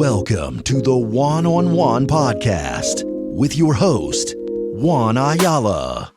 Welcome to the One on One podcast with your host, Juan Ayala.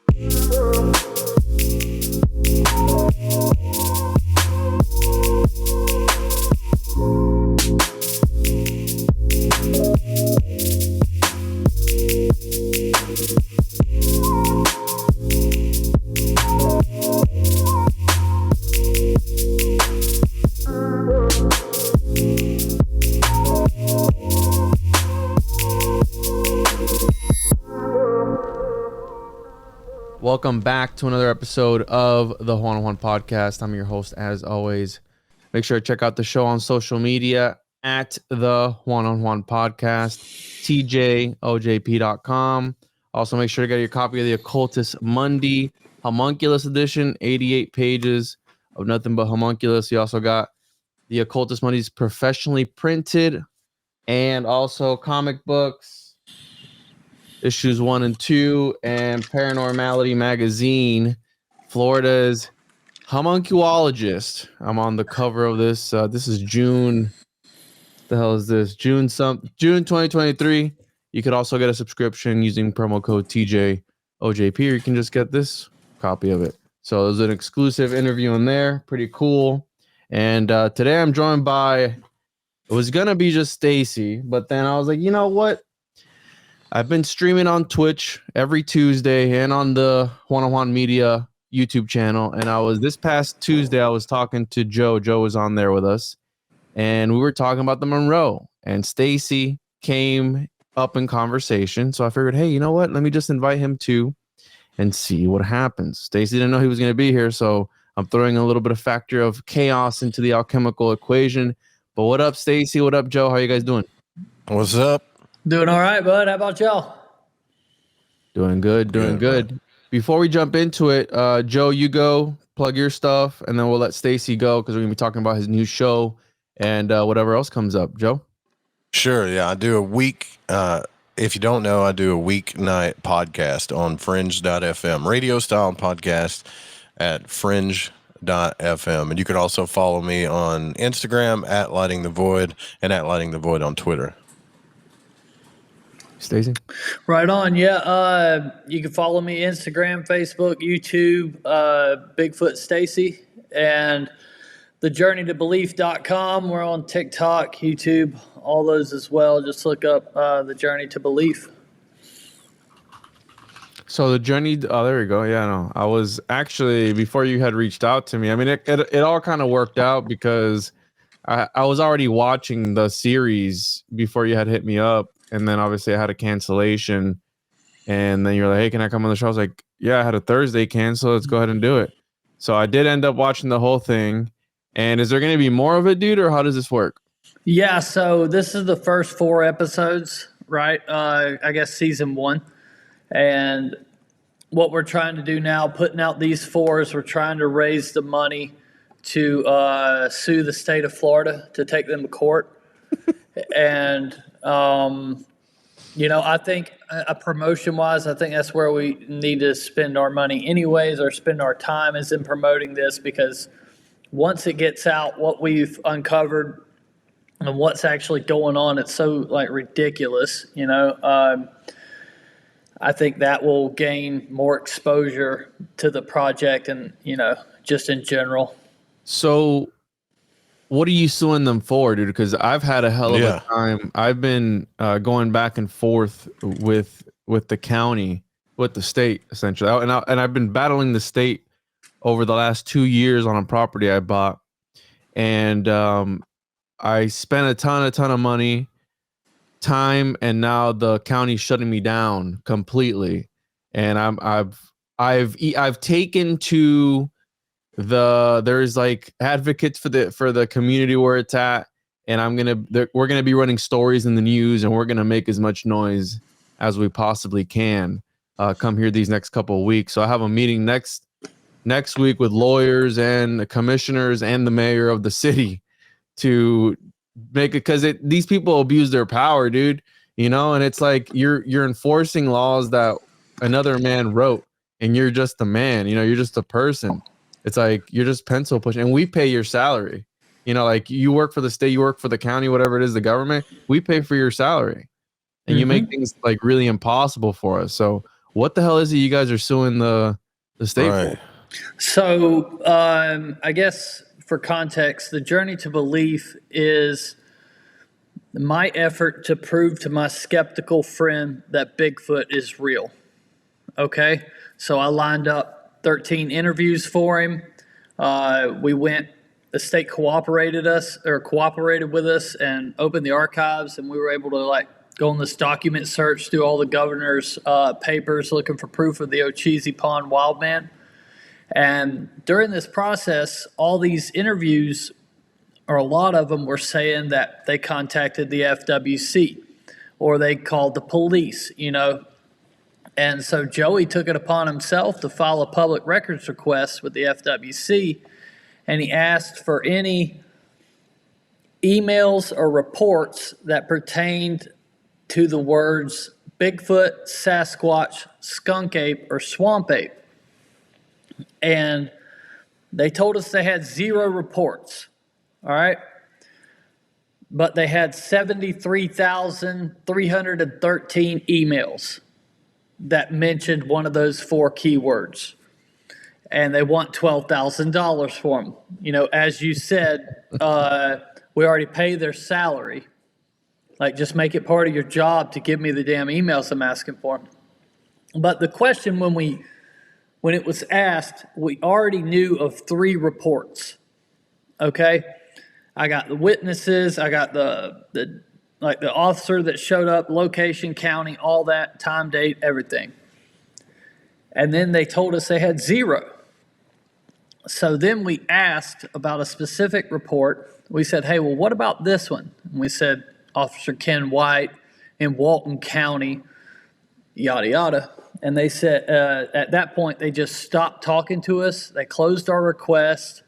Welcome back to another episode of the One on One podcast. I'm your host, as always. Make sure to check out the show on social media at the One on One podcast, tjojp.com. Also, make sure to get your copy of the Occultist Monday Homunculus edition, 88 pages of nothing but homunculus. You also got the Occultist Mondays professionally printed and also comic books. Issues 1 and 2 and Paranormality Magazine, Florida's homunculologist. I'm on the cover of this. This is June. What the hell is this? June 2023. You could also get a subscription using promo code TJOJP, or you can just get this copy of it. So there's an exclusive interview in there. Pretty cool. And today I'm joined by, it was going to be just Stacy, but then I was like, you know what? I've been streaming on Twitch every Tuesday and on the One on One Media YouTube channel. And this past Tuesday, I was talking to Joe. Joe was on there with us. And we were talking about the Monroe. And Stacy came up in conversation. So I figured, hey, you know what? Let me just invite him too and see what happens. Stacy didn't know he was going to be here. So I'm throwing a little bit of factor of chaos into the alchemical equation. But what up, Stacy? What up, Joe? How you guys doing? What's up? Doing all right, bud. How about y'all? Doing good. Before we jump into it, Joe, you go plug your stuff, and then we'll let Stacy go because we're gonna be talking about his new show and whatever else comes up. Joe? Sure. Yeah, I do a week. If you don't know, I do a weeknight podcast on Fringe.fm, radio style podcast at Fringe.fm, and you could also follow me on Instagram at Lighting the Void and at Lighting the Void on Twitter. Stacy? Right on. Yeah. You can follow me Instagram, Facebook, YouTube, Bigfoot Stacy, and thejourneytobelief.com. We're on TikTok, YouTube, all those as well. Just look up The Journey to Belief. So the journey, there we go. Yeah, no, I was actually, before you had reached out to me, I mean, it all kind of worked out because I was already watching the series before you had hit me up. And then obviously I had a cancellation, and then you're like, hey, can I come on the show? I was like, yeah, I had a Thursday cancel. Let's go ahead and do it. So I did end up watching the whole thing. And is there going to be more of it, dude, or how does this work? Yeah. So this is the first 4 episodes, right? I guess season 1. And what we're trying to do now, putting out these 4, is we're trying to raise the money to sue the state of Florida, to take them to court. And I think promotion-wise, I think that's where we need to spend our money anyways, or spend our time, is in promoting this, because once it gets out what we've uncovered and what's actually going on, it's so ridiculous, I think that will gain more exposure to the project and, just in general. So what are you suing them for, dude? Because I've had a hell of a time. I've been going back and forth with the county, with the state, essentially. And I've been battling the state over the last 2 years on a property I bought. And I spent a ton of money, time, and now the county's shutting me down completely. And I've taken to there's advocates for the community where it's at, and we're gonna be running stories in the news, and we're gonna make as much noise as we possibly can come here these next couple of weeks. So I have a meeting next week with lawyers and the commissioners and the mayor of the city to make it, because these people abuse their power, dude, and it's like you're enforcing laws that another man wrote, and you're just a man, you're just a person. It's like you're just pencil pushing, and we pay your salary. You know, like you work for the state, you work for the county, whatever it is, the government. We pay for your salary, and you make things like really impossible for us. So, what the hell is it you guys are suing the state for? So, I guess for context, the journey to belief is my effort to prove to my skeptical friend that Bigfoot is real. Okay? So I lined up 13 interviews for him. The state cooperated with us and opened the archives, and we were able to like go on this document search through all the governor's papers looking for proof of the Ocheesee Pond wildman. And during this process, all these interviews, or a lot of them, were saying that they contacted the FWC or they called the police, you know. And so Joey took it upon himself to file a public records request with the FWC, and he asked for any emails or reports that pertained to the words Bigfoot, Sasquatch, skunk ape, or swamp ape. And they told us they had 0 reports, all right? But they had 73,313 emails that mentioned one of those 4 keywords. And they want $12,000 for them. You know, as you said, we already pay their salary. Like, just make it part of your job to give me the damn emails I'm asking for. But the question when it was asked, we already knew of 3 reports. Okay? I got the witnesses, I got the officer that showed up, location, county, all that, time, date, everything. And then they told us they had 0. So then we asked about a specific report. We said, hey, well, what about this one? And we said, Officer Ken White in Walton County, yada, yada. And they said, at that point, they just stopped talking to us. They closed our request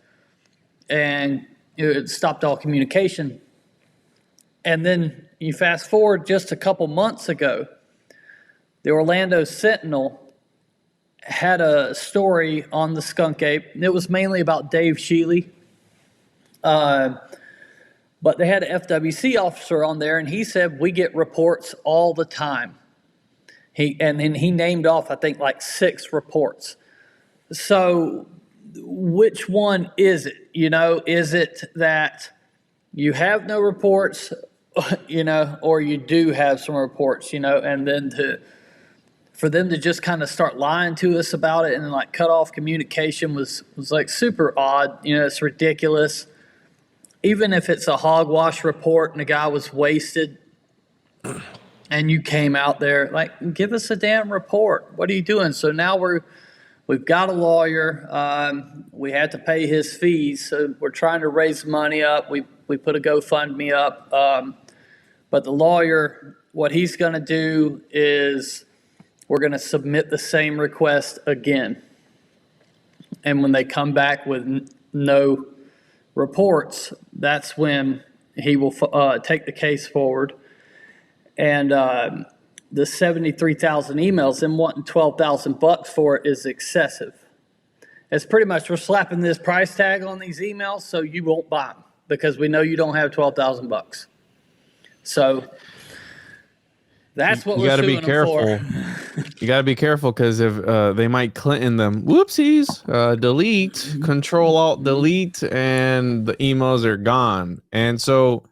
and it stopped all communication. And then you fast forward just a couple months ago, the Orlando Sentinel had a story on the skunk ape. It was mainly about Dave Shealy. But they had an FWC officer on there, and he said, we get reports all the time. And then he named off, I think, like 6 reports. So which one is it? You know, is it that you have no reports, you know, or you do have some reports, you know, and then for them to just kind of start lying to us about it and like cut off communication was like super odd. You know, it's ridiculous. Even if it's a hogwash report and the guy was wasted and you came out there, like, give us a damn report. What are you doing? So now we've got a lawyer. We had to pay his fees. So we're trying to raise money up. We put a GoFundMe up. But the lawyer, what he's going to do is we're going to submit the same request again. And when they come back with no reports, that's when he will take the case forward. And the 73,000 emails, them wanting $12,000 for it is excessive. It's pretty much we're slapping this price tag on these emails so you won't buy them because we know you don't have $12,000. So that's what we're suing them for. You got to be careful because if they might Clinton them, whoopsies, delete, Control Alt Delete, and the emails are gone. And so,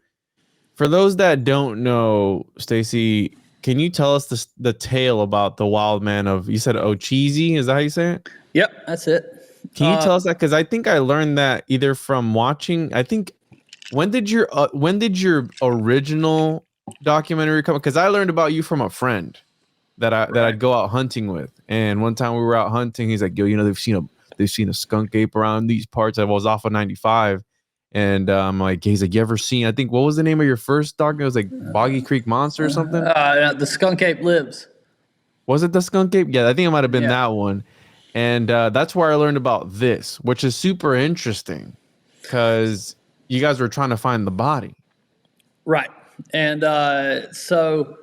for those that don't know, Stacy, can you tell us the tale about the wild man of, you said Ocheesee? Is that how you say it? Yep, that's it. Can you tell us that? Because I think I learned that either from watching. I think when did your original documentary come? Because I learned about you from a friend that I'd go out hunting with, and one time we were out hunting, he's like, yo, you know, they've seen a skunk ape around these parts. I was off of 95, and like, he's like, you ever seen, I think, what was the name of your first doc? It was like Boggy Creek Monster or something. The skunk ape lives. Was it the skunk ape? Yeah, I think it might have been that one. And that's where I learned about this, which is super interesting because you guys were trying to find the body. Right. And so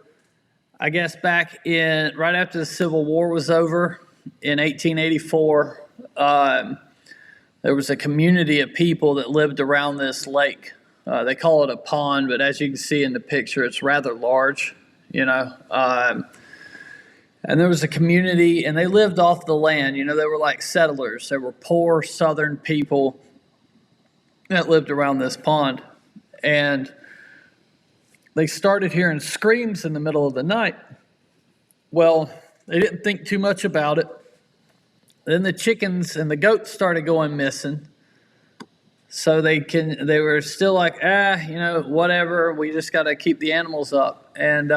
I guess back right after the Civil War was over in 1884, there was a community of people that lived around this lake. They call it a pond, but as you can see in the picture, it's rather large, you know. And there was a community, and they lived off the land. You know, they were like settlers. They were poor Southern people that lived around this pond. And they started hearing screams in the middle of the night. Well, they didn't think too much about it. Then the chickens and the goats started going missing. So they were still like, you know, whatever. We just got to keep the animals up. And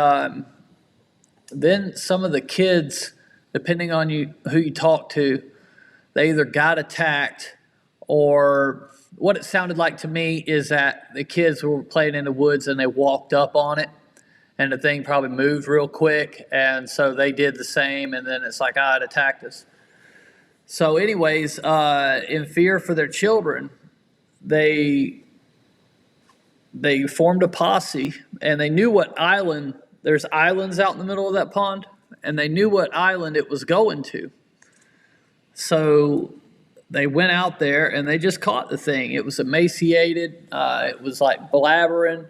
then some of the kids, depending on who you talk to, they either got attacked, or what it sounded like to me is that the kids were playing in the woods and they walked up on it, and the thing probably moved real quick, and so they did the same, and then it's like, it attacked us. So anyways, in fear for their children, they formed a posse, and they knew what island. There's islands out in the middle of that pond, and they knew what island it was going to. So they went out there, and they just caught the thing. It was emaciated. It was like blabbering,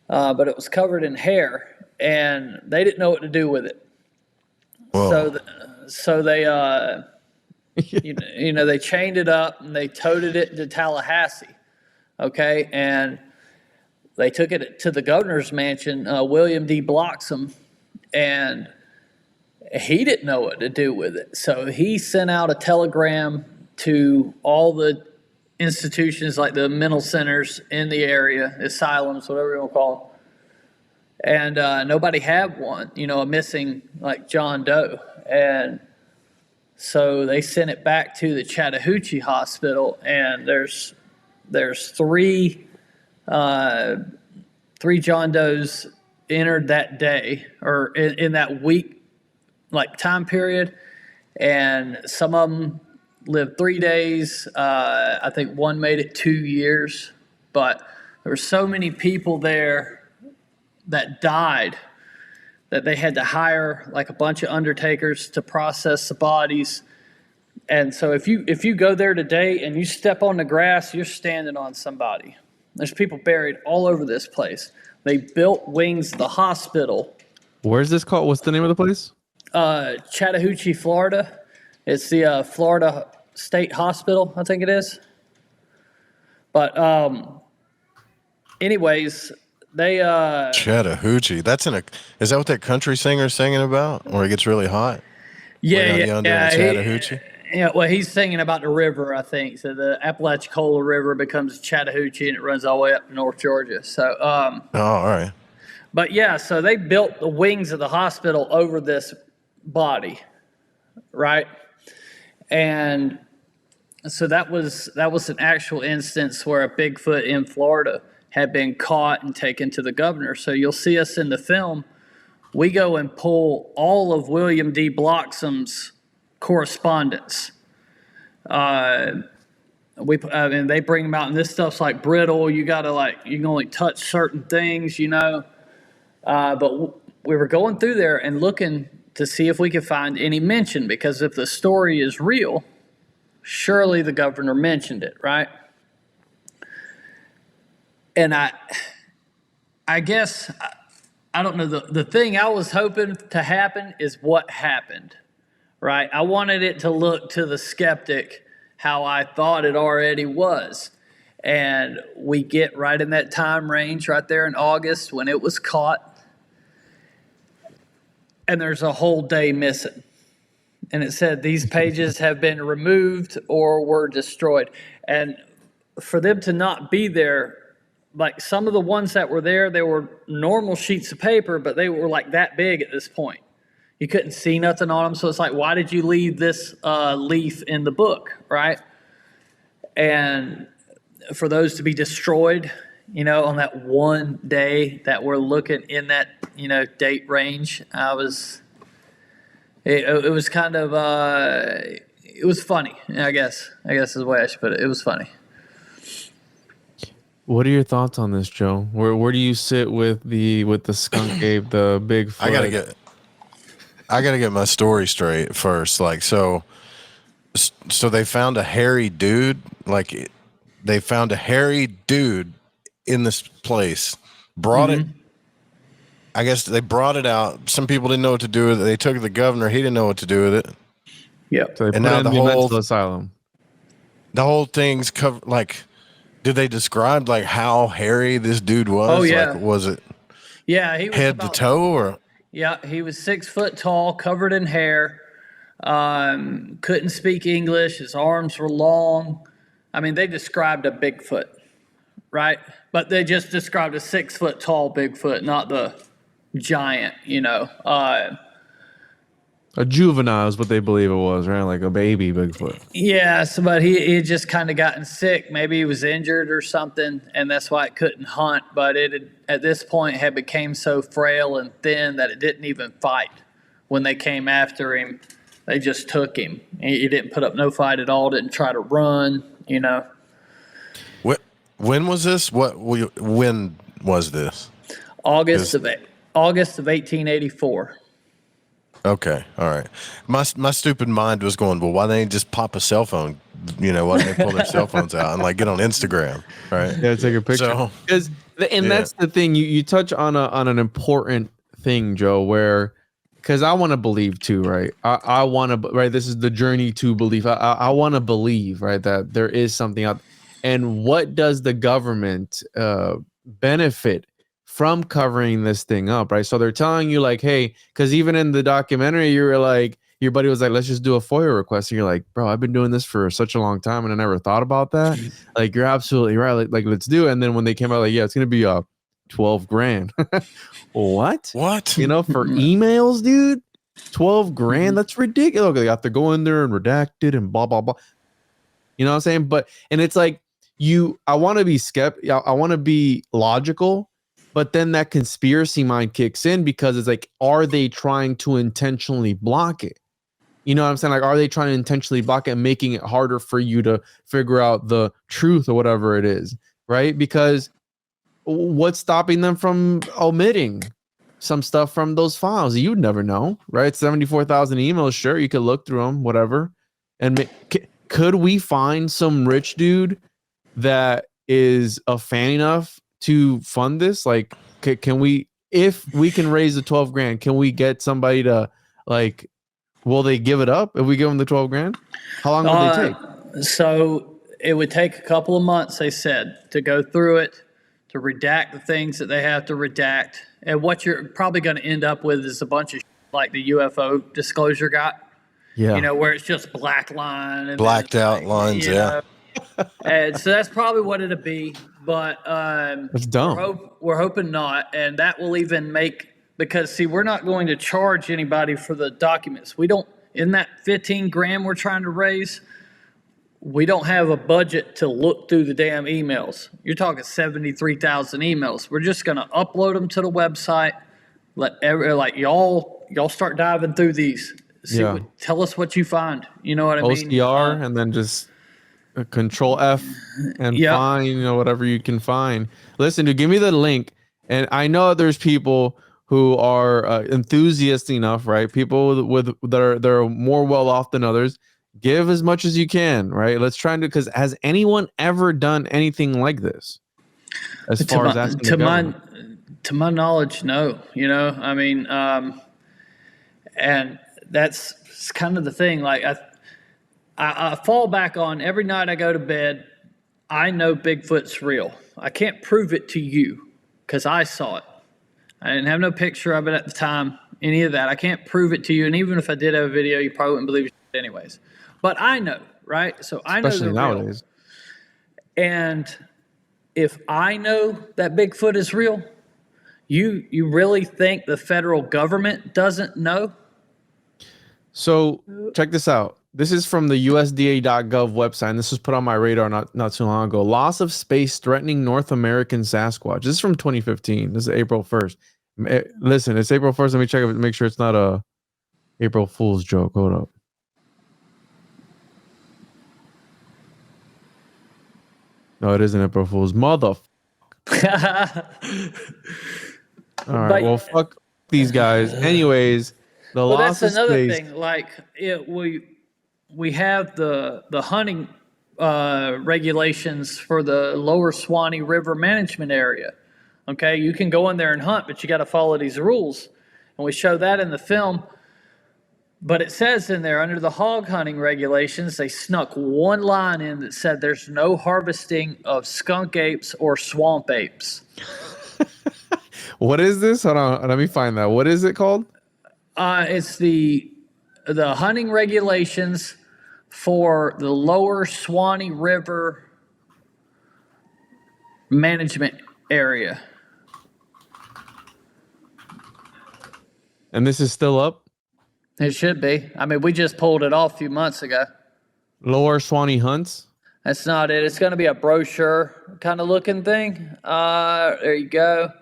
but it was covered in hair, and they didn't know what to do with it. Whoa. So they, you know, they chained it up, and they toted it to Tallahassee, okay? And they took it to the governor's mansion, William D. Bloxham, and he didn't know what to do with it. So he sent out a telegram to all the institutions, like the mental centers in the area, asylums, whatever you want to call them. And nobody had one, you know, a missing, like John Doe. And so they sent it back to the Chattahoochee Hospital, and there's three John Does entered that day, or in that week, like time period, and some of them lived 3 days. I think one made it 2 years, but there were so many people there that died that they had to hire like a bunch of undertakers to process the bodies. And so if you go there today and you step on the grass, you're standing on somebody. There's people buried all over this place. They built wings of the hospital. Where's this called? What's the name of the place? Chattahoochee, Florida. It's the Florida State Hospital, I think it is. But anyways, they Chattahoochee. Is that what that country singer's singing about? Where it gets really hot? Yeah. Chattahoochee. Yeah, well, he's singing about the river, I think. So the Apalachicola River becomes Chattahoochee, and it runs all the way up to North Georgia. So, all right. But yeah, so they built the wings of the hospital over this body, right? And so that was an actual instance where a Bigfoot in Florida had been caught and taken to the governor. So you'll see us in the film. We go and pull all of William D. Bloxham's correspondence. They bring them out, and this stuff's like brittle. You can only touch certain things, you know. But we were going through there and looking to see if we could find any mention, because if the story is real, surely the governor mentioned it, right? And I guess, I don't know, the thing I was hoping to happen is what happened, right? I wanted it to look to the skeptic how I thought it already was. And we get right in that time range right there in August when it was caught. And there's a whole day missing. And it said these pages have been removed or were destroyed. And for them to not be there, like some of the ones that were there, they were normal sheets of paper, but they were like that big at this point. You couldn't see nothing on them. So it's like, why did you leave this leaf in the book, right? And for those to be destroyed, you know, on that one day that we're looking in that, you know, date range, it was kind of, it was funny, I guess is the way I should put it. It was funny. What are your thoughts on this, Joe? Where do you sit with the skunk ape, the Bigfoot? I gotta get my story straight first. Like, so So they found a hairy dude. They found a hairy dude in this place. Brought it. I guess they brought it out. Some people didn't know what to do with it. They took it to the governor. He didn't know what to do with it. Yep. So they And put now it in the the whole- mental asylum. The whole thing's covered. Like, did they describe like how hairy this dude was? Oh, yeah. Like, was it Yeah, he was head about, to toe or? Yeah, he was 6 foot tall, covered in hair. Couldn't speak English. His arms were long. I mean, they described a Bigfoot, right? But they just described a 6 foot tall Bigfoot, not the giant, A juvenile is what they believe it was, right? Like a baby Bigfoot. Yes, but he had just kind of gotten sick. Maybe he was injured or something, and that's why it couldn't hunt. But it had, at this point, had became so frail and thin that it didn't even fight. When they came after him, they just took him. He didn't put up no fight at all. Didn't try to run. When was this? When was this? August of 1884. Okay, all right. My stupid mind was going, well, why don't they just pop a cell phone? Why don't they pull their cell phones out and like get on Instagram, right? Yeah, take a picture. So, That's the thing. You touch on an important thing, Joe, where because I want to believe too, right? I want to, right? This is the journey to belief. I want to believe, right, that there is something out. And what does the government benefit from covering this thing up, right? So they're telling you like, hey, because even in the documentary, you were like, your buddy was like, let's just do a FOIA request. And you're like, bro, I've been doing this for such a long time and I never thought about that. Like, you're absolutely right. Like let's do it. And then when they came out, like, yeah, it's going to be 12 grand. What? For emails, dude? 12 grand? That's ridiculous. They have to go in there and redact it and blah, blah, blah. You know what I'm saying? But, and it's like, I want to be skeptical. I want to be logical, but then that conspiracy mind kicks in because it's like, are they trying to intentionally block it? You know what I'm saying? Like, are they trying to intentionally block it and making it harder for you to figure out the truth or whatever it is, right? Because what's stopping them from omitting some stuff from those files? You'd never know, right? 74,000 emails. Sure, you could look through them, whatever. And could we find some rich dude that is a fan enough to fund this? Like, can we, if we can raise the 12 grand, can we get somebody to, like, will they give it up if we give them the 12 grand? How long would they take? So it would take a couple of months, they said, to go through it, to redact the things that they have to redact. And what you're probably going to end up with is a bunch of like the UFO disclosure got. Yeah. Where it's just black line. And blacked out lines, yeah. And so that's probably what it'll be. But that's dumb. We're hoping not. And that will even make, because see, we're not going to charge anybody for the documents. We don't, in that 15 grand we're trying to raise, we don't have a budget to look through the damn emails. You're talking 73,000 emails. We're just going to upload them to the website. Like y'all start diving through these. Tell us what you find. You know what I mean? OCR and then just Control F and find whatever you can find. Listen, dude, give me the link. And I know there's people who are enthusiasts enough, right? People that are more well off than others. Give as much as you can, right? Let's try and do, because has anyone ever done anything like this? As far as asking the government? To my knowledge, no. I mean, and that's kind of the thing. Like I fall back on every night I go to bed. I know Bigfoot's real. I can't prove it to you because I saw it. I didn't have no picture of it at the time. Any of that. I can't prove it to you. And even if I did have a video, you probably wouldn't believe it anyways. But I know, right? So I know especially nowadays. Real. And if I know that Bigfoot is real, you really think the federal government doesn't know? So check this out. This is from the USDA.gov website, and this was put on my radar not too long ago. Loss of space threatening North American Sasquatch. This is from 2015. This is April 1st. Listen, it's April 1st. Let me check it. Make sure it's not a April Fool's joke. Hold up. No, it isn't April Fool's. All right. Well, fuck these guys. Anyways, the loss that's of another space. thing. Like we have the hunting regulations for the Lower Swanee River Management Area. Okay, you can go in there and hunt, but you got to follow these rules, and we show that in the film. But it says in there, under the hog hunting regulations, they snuck one line in that said there's no harvesting of skunk apes or swamp apes. What is this? Hold on, let me find that. What is it called? It's the hunting regulations for the Lower Swanee River Management Area. And this is still up? It should be. I mean, we just pulled it off a few months ago. Lower Swanee Hunts? That's not it. It's going to be a brochure kind of looking thing. There you go.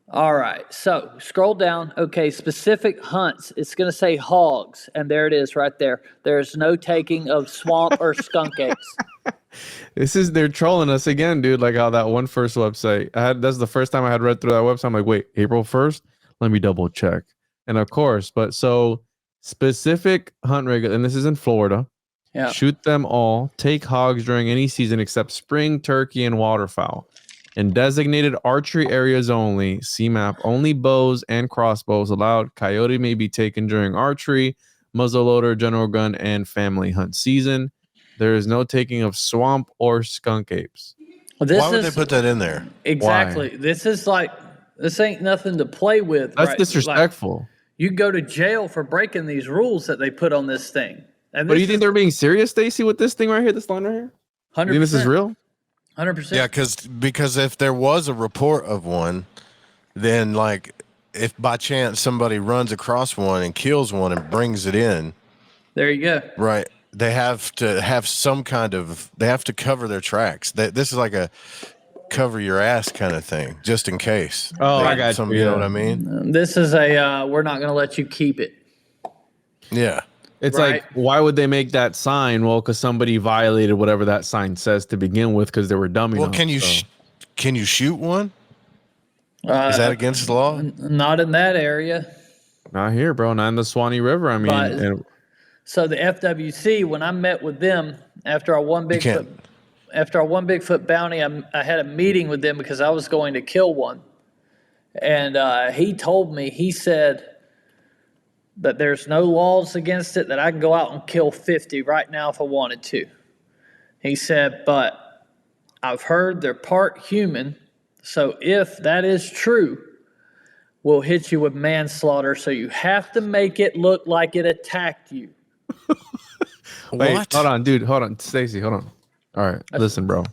All right. So scroll down. Okay. Specific hunts. It's going to say hogs. And there it is right there. There's no taking of swamp or skunk apes. They're trolling us again, dude. Like how that one first website, that's the first time I had read through that website. I'm like, wait, April 1st? Let me double check. And of course, but so specific hunt regular, and this is in Florida. Yeah. Shoot them all. Take hogs during any season except spring, turkey, and waterfowl. In designated archery areas only. See map. Only bows and crossbows allowed. Coyote may be taken during archery, muzzleloader, general gun, and family hunt season. There is no taking of swamp or skunk apes. Why would they put that in there? Exactly. Why? This ain't nothing to play with. That's right? Disrespectful. Like, you go to jail for breaking these rules that they put on this thing. And but do you think they're being serious, Stacy, with this thing right here, this line right here? 100%. You think this is real? 100%. Yeah, because if there was a report of one, then like if by chance somebody runs across one and kills one and brings it in. There you go. Right. They have to have some kind of, they have to cover their tracks. This is like a cover your ass kind of thing, just in case. Oh, I got you. You know what I mean? This is we're not going to let you keep it. Yeah. It's like, why would they make that sign? Well, because somebody violated whatever that sign says to begin with because they were dumb enough. Well, can you shoot one? Is that against the law? Not in that area. Not here, bro. Not in the Swanee River. I mean, so the FWC, when I met with them after our one Bigfoot bounty, I had a meeting with them because I was going to kill one. And he told me, he said that there's no laws against it, that I can go out and kill 50 right now if I wanted to. He said, but I've heard they're part human. So if that is true, we'll hit you with manslaughter. So you have to make it look like it attacked you. Wait, what? Hold on, dude. Hold on. Stacy, hold on. All right. Listen, bro.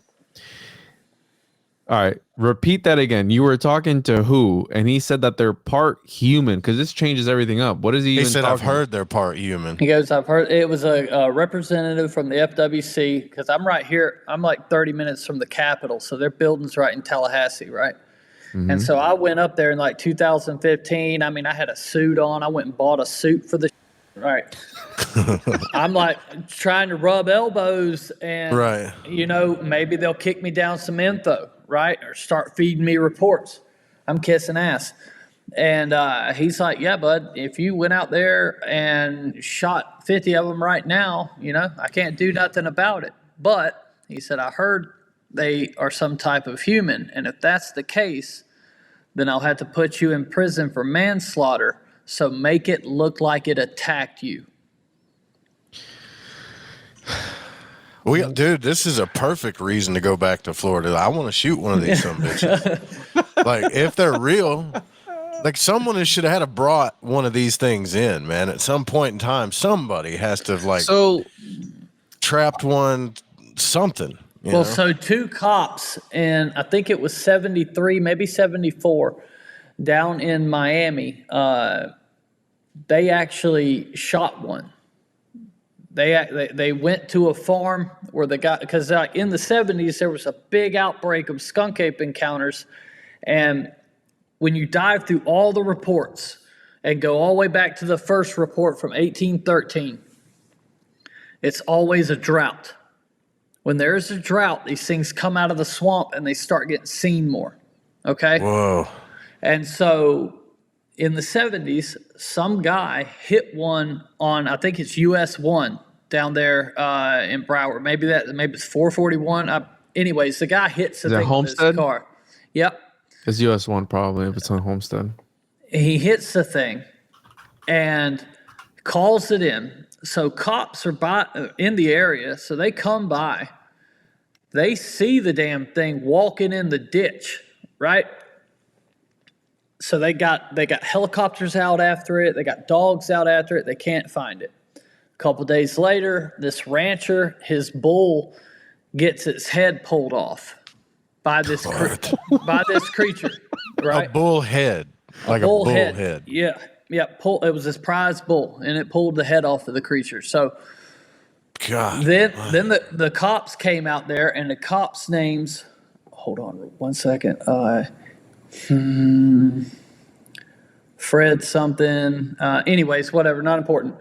All right. Repeat that again. You were talking to who? And he said that they're part human because this changes everything up. What is he even said, talking I've heard they're part human. He goes, I've heard. It was a representative from the FWC because I'm right here. I'm like 30 minutes from the Capitol. So their building's right in Tallahassee, right? Mm-hmm. And so I went up there in like 2015. I mean, I had a suit on. I went and bought a suit for the right. I'm like trying to rub elbows and, you know, maybe they'll kick me down some info, right? Or start feeding me reports. I'm kissing ass. And he's like, yeah, bud, if you went out there and shot 50 of them right now, you know, I can't do nothing about it. But he said, I heard they are some type of human. And if that's the case, then I'll have to put you in prison for manslaughter. So make it look like it attacked you. Dude, this is a perfect reason to go back to Florida. I want to shoot one of these some bitches. Like, if they're real, like someone should have had brought one of these things in, man. At some point in time, somebody has to have trapped one, something. You know? So two cops, and I think it was 73, maybe 74, down in Miami, they actually shot one. They went to a farm where they got, because in the 70s there was a big outbreak of skunk ape encounters, and when you dive through all the reports and go all the way back to the first report from 1813, it's always a drought. When there's a drought, these things come out of the swamp and they start getting seen more. Okay? Whoa. And so in the 70s, some guy hit one on, I think it's US 1 down there in Broward. Maybe it's 441. Anyways, the guy hits the Is that thing with his Homestead? car. Yep. It's US 1 probably if it's on Homestead. He hits the thing and calls it in. So cops are in the area, so they come by. They see the damn thing walking in the ditch, right? So they got helicopters out after it. They got dogs out after it. They can't find it. A couple days later, this rancher, his bull, gets its head pulled off by this creature, right? A bull head, like a bull head. Yeah. It was this prize bull, and it pulled the head off of the creature. So God. Then the cops came out there, and the cops' names. Hold on 1 second. Fred something. Anyways, whatever. Not important.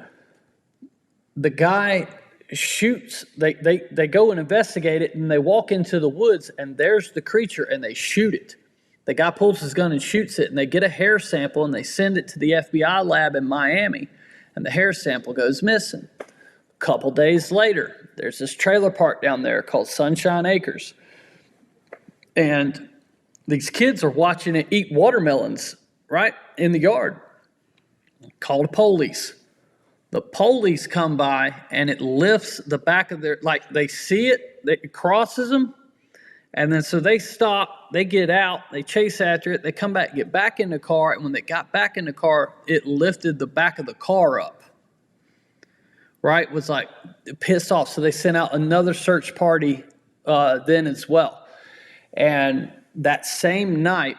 The guy shoots. They go and investigate it, and they walk into the woods, and there's the creature, and they shoot it. The guy pulls his gun and shoots it, and they get a hair sample, and they send it to the FBI lab in Miami, and the hair sample goes missing. A couple days later, there's this trailer park down there called Sunshine Acres, and these kids are watching it eat watermelons right in the yard. Call the police. The police come by, and it lifts the back of their, like they see it, it crosses them. And then so they stop, they get out, they chase after it, they come back, get back in the car, and when they got back in the car, it lifted the back of the car up. Right? Was like pissed off. So they sent out another search party then as well. And that same night,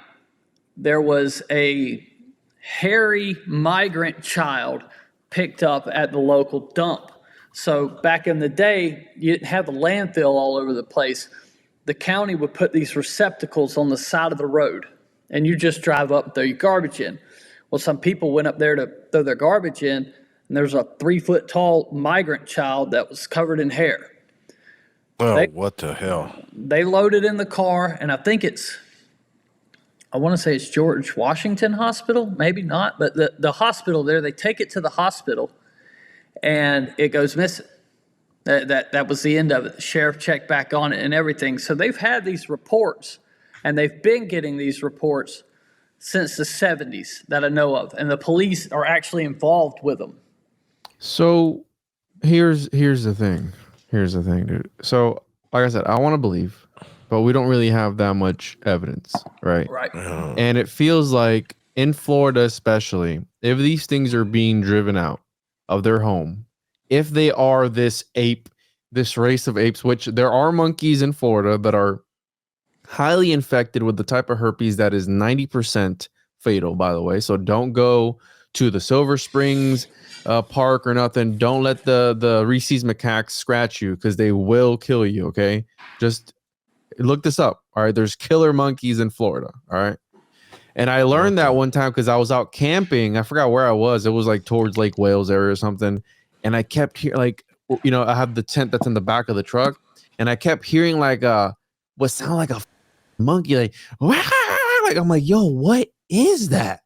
there was a hairy migrant child picked up at the local dump. So back in the day, you didn't have the landfill all over the place. The county would put these receptacles on the side of the road, and you just drive up and throw your garbage in. Well, some people went up there to throw their garbage in, and there's a 3-foot tall migrant child that was covered in hair. Oh, what the hell? They loaded in the car, and I want to say it's George Washington Hospital, maybe not, but the hospital there, they take it to the hospital, and it goes missing. That was the end of it. The sheriff checked back on it and everything. So they've had these reports, and they've been getting these reports since the 70s that I know of, and the police are actually involved with them. So here's the thing. Here's the thing, dude. So like I said, I want to believe, but we don't really have that much evidence, right? Right. And it feels like in Florida especially, if these things are being driven out of their home, if they are this race of apes, which there are monkeys in Florida that are highly infected with the type of herpes that is 90% fatal, by the way. So don't go to the Silver Springs park or nothing. Don't let the Reese's macaques scratch you because they will kill you, okay? Just look this up, all right? There's killer monkeys in Florida, all right? And I learned that one time because I was out camping. I forgot where I was. It was like towards Lake Wales area or something. And I kept hearing, like, you know, I have the tent that's in the back of the truck, and I kept hearing like what sounded like a monkey, like, wah! Like I'm like, yo, what is that?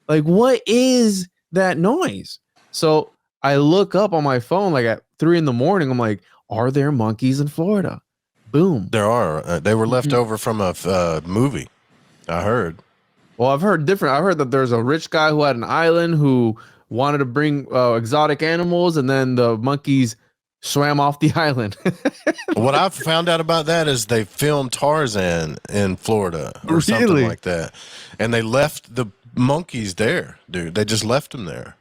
Like, what is that noise? So I look up on my phone like at 3 a.m. I'm like, are there monkeys in Florida? Boom. There are. They were left over from a movie. I heard. Well, I've heard different. I heard that there's a rich guy who had an island who wanted to bring exotic animals, and then the monkeys swam off the island. What I've found out about that is they filmed Tarzan in Florida or something like that. And they left the monkeys there, dude. They just left them there.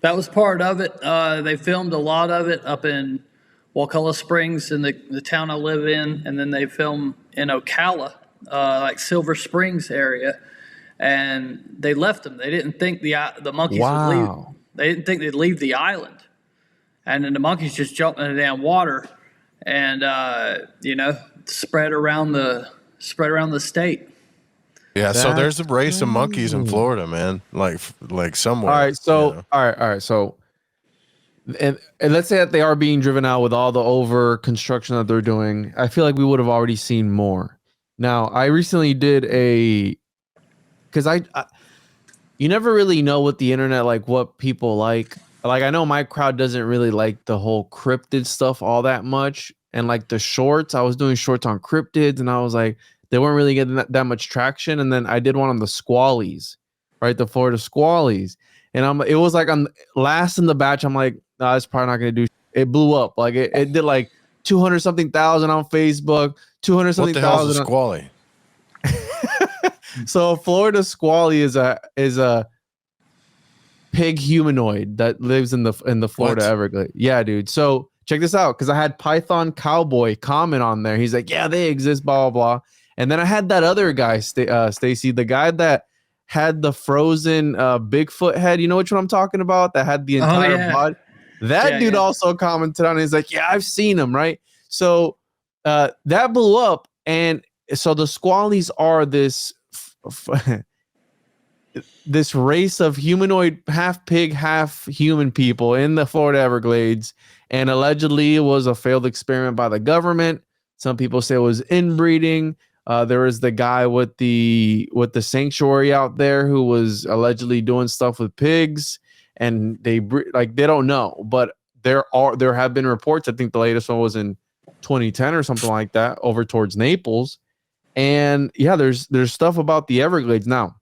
That was part of it. They filmed a lot of it up in Wakulla Springs in the town I live in. And then they filmed in Ocala, like Silver Springs area. And they left them. They didn't think the monkeys would leave. They didn't think they'd leave the island. And then the monkeys just jumped in the damn water and, spread around the state. Yeah, so there's a race of monkeys in Florida, man. Like somewhere. All right, so all right. So and let's say that they are being driven out with all the over construction that they're doing. I feel like we would have already seen more. Now, I recently did because you never really know what the internet, like what people like. Like I know my crowd doesn't really like the whole cryptid stuff all that much. And like the shorts, I was doing shorts on cryptids and I was like, they weren't really getting that much traction. And then I did one on the squallies, right? The Florida squallies. And it was like on last in the batch. I'm like, no, it's probably not going to do. It blew up. Like it did like 200 something thousand on Facebook, 200 something What the hell's a thousand. squally? So Florida squally is a pig humanoid that lives in the Florida Everglades. Yeah, dude. So check this out, because I had Python Cowboy comment on there. He's like, yeah, they exist, blah blah blah. And then I had that other guy, Stacy, the guy that had the frozen Bigfoot head. You know which one I'm talking about? That had the entire body. That dude also commented on it. He's like, yeah, I've seen him, right? So that blew up. And so the squallies are this this race of humanoid, half pig, half human people in the Florida Everglades. And allegedly it was a failed experiment by the government. Some people say it was inbreeding. There was the guy with the sanctuary out there who was allegedly doing stuff with pigs, and they don't know, but there have been reports. I think the latest one was in 2010 or something like that, over towards Naples. And yeah, there's stuff about the Everglades. Now,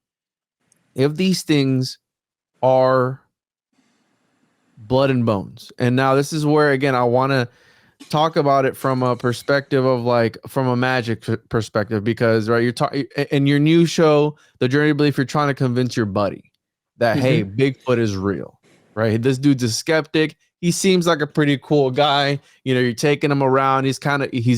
if these things are blood and bones, and now this is where, again, I want to talk about it from a perspective of from a magic perspective, because right, you're talking in your new show, The Journey to Belief, you're trying to convince your buddy that, hey, Bigfoot is real, right? This dude's a skeptic. He seems like a pretty cool guy. You know, you're taking him around. He's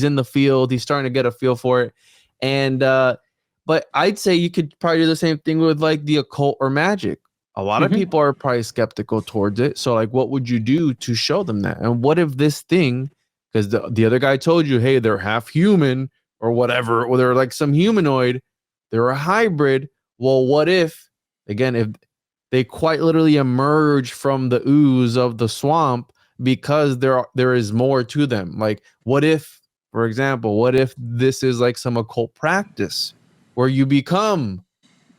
in the field. He's starting to get a feel for it. And, but I'd say you could probably do the same thing with like the occult or magic. A lot of people are probably skeptical towards it. So like, what would you do to show them that? And what if this thing, because the other guy told you, hey, they're half human or whatever, or they're like some humanoid, they're a hybrid. Well, what if, again, if they quite literally emerge from the ooze of the swamp, because there is more to them? Like, what if, for example, what if this is like some occult practice where you become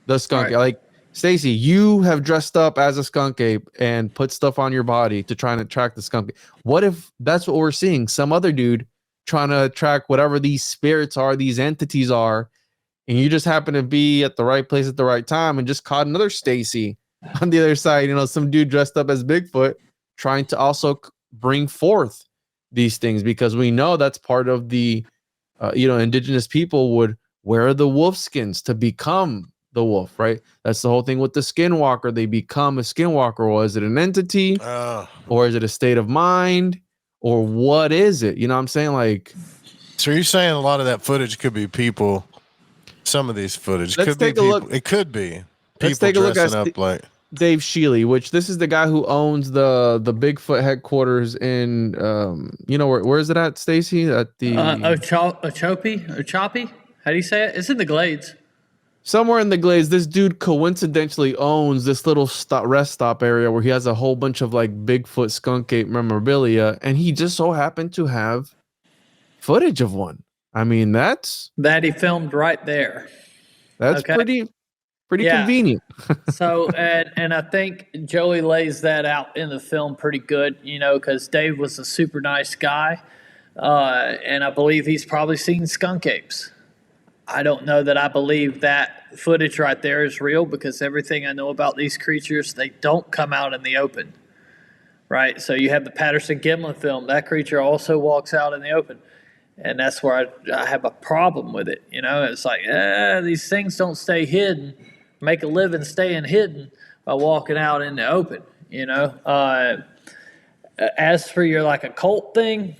the skunk? Right. Like, Stacy, you have dressed up as a skunk ape and put stuff on your body to try and attract the skunk. What if that's what we're seeing? Some other dude trying to attract whatever these spirits are, these entities are, and you just happen to be at the right place at the right time and just caught another Stacy on the other side. You know, some dude dressed up as Bigfoot trying to also bring forth these things, because we know that's part of the, indigenous people would wear the wolf skins to become the wolf, right? That's the whole thing with the skinwalker. They become a skinwalker. Or is it an entity, or is it a state of mind, or what is it? You know what I'm saying? Like, so you're saying a lot of that footage could be people. Some of these footage could be people. It could be people dressing up like Dave Shealy, which this is the guy who owns the Bigfoot headquarters in where is it at, Stacy? At the Ocheesee? How do you say it? It's in the Glades. Somewhere in the Glades. This dude coincidentally owns this little rest stop area where he has a whole bunch of like Bigfoot skunk ape memorabilia, and he just so happened to have footage of one. I mean, that he filmed right there. That's pretty convenient. So, and I think Joey lays that out in the film pretty good, because Dave was a super nice guy, and I believe he's probably seen skunk apes. I don't know that I believe that footage right there is real, because everything I know about these creatures, they don't come out in the open, right? So you have the Patterson-Gimlin film. That creature also walks out in the open, and that's where I have a problem with it. It's like, these things don't stay hidden, make a living staying hidden by walking out in the open, As for your like occult thing,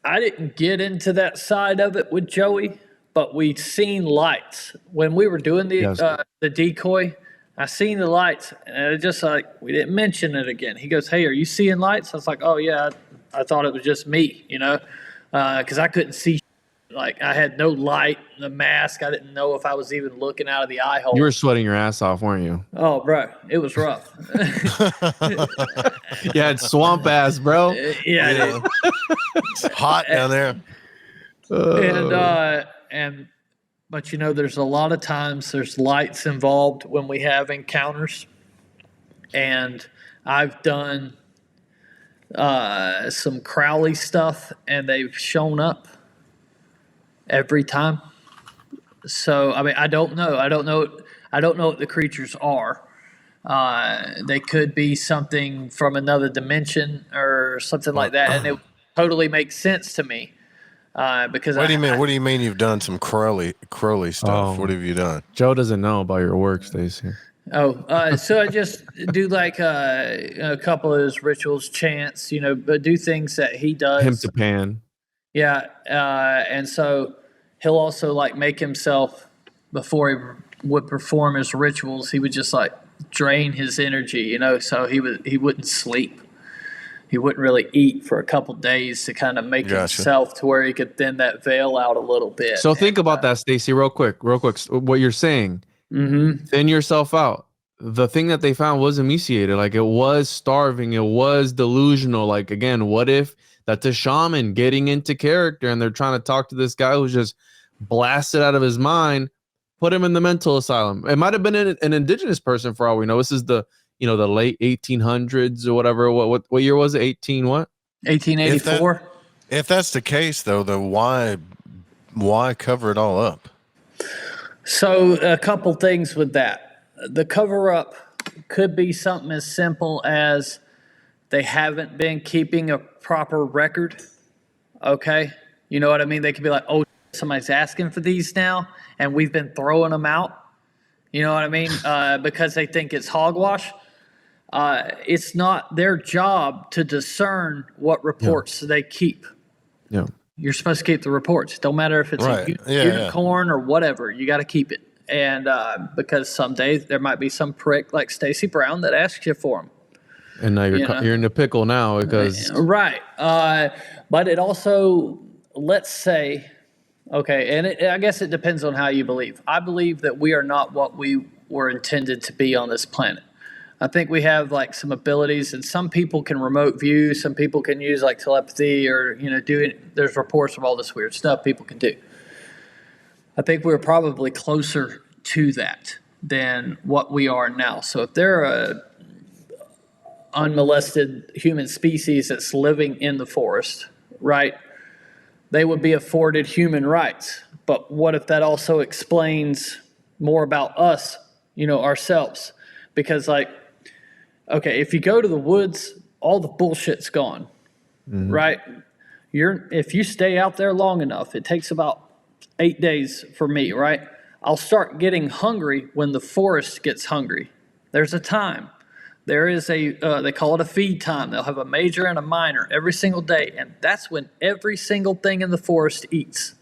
I didn't get into that side of it with Joey, but we'd seen lights when we were doing the decoy. I seen the lights, and it just like, we didn't mention it again. He goes, "Hey, are you seeing lights?" I was like, "Oh yeah, I thought it was just me," because I couldn't see. Like, I had no light, the mask. I didn't know if I was even looking out of the eye hole. You were sweating your ass off, weren't you? Oh, bro, it was rough. Yeah, it's swamp ass, bro. Yeah. It's hot down there. And But there's a lot of times there's lights involved when we have encounters. And I've done some Crowley stuff, and they've shown up every time. So I don't know. I don't know what the creatures are. They could be something from another dimension or something like that, and it totally makes sense to me. Because what do you mean? What do you mean you've done some Crowley stuff? What have you done? Joe doesn't know about your work, Stacy. So I just do like a couple of his rituals, chants, but do things that he does. Him to pan. Yeah, and so he'll also like make himself, before he would perform his rituals, he would just like drain his energy, so he wouldn't sleep. He wouldn't really eat for a couple days to kind of make himself to where he could thin that veil out a little bit. So think about that, Stacy, real quick. What you're saying, thin yourself out. The thing that they found was emaciated. Like, it was starving. It was delusional. Like, again, what if that's a shaman getting into character and they're trying to talk to this guy who's just blasted out of his mind, put him in the mental asylum. It might have been an indigenous person for all we know. This is the late 1800s or whatever. What year was it? 1884. If that's the case, though, then why cover it all up? So a couple things with that. The cover up could be something as simple as they haven't been keeping a proper record. Okay, you know what I mean? They could be like, oh, somebody's asking for these now, and we've been throwing them out. You know what I mean? Because they think it's hogwash. It's not their job to discern what reports they keep. Yeah. You're supposed to keep the reports. Don't matter if it's a unicorn or whatever. You got to keep it. And because someday there might be some prick like Stacy Brown that asks you for them. And now you're in a pickle now because... Right. But it also, let's say, okay, and I guess it depends on how you believe. I believe that we are not what we were intended to be on this planet. I think we have like some abilities, and some people can remote view, some people can use like telepathy or, there's reports of all this weird stuff people can do. I think we're probably closer to that than what we are now. So if they're a unmolested human species that's living in the forest, right, they would be afforded human rights. But what if that also explains more about us, ourselves? Because okay, if you go to the woods, all the bullshit's gone, right? If you stay out there long enough, it takes about 8 days for me, right? I'll start getting hungry when the forest gets hungry. There's a time. There is they call it a feed time. They'll have a major and a minor every single day, and that's when every single thing in the forest eats.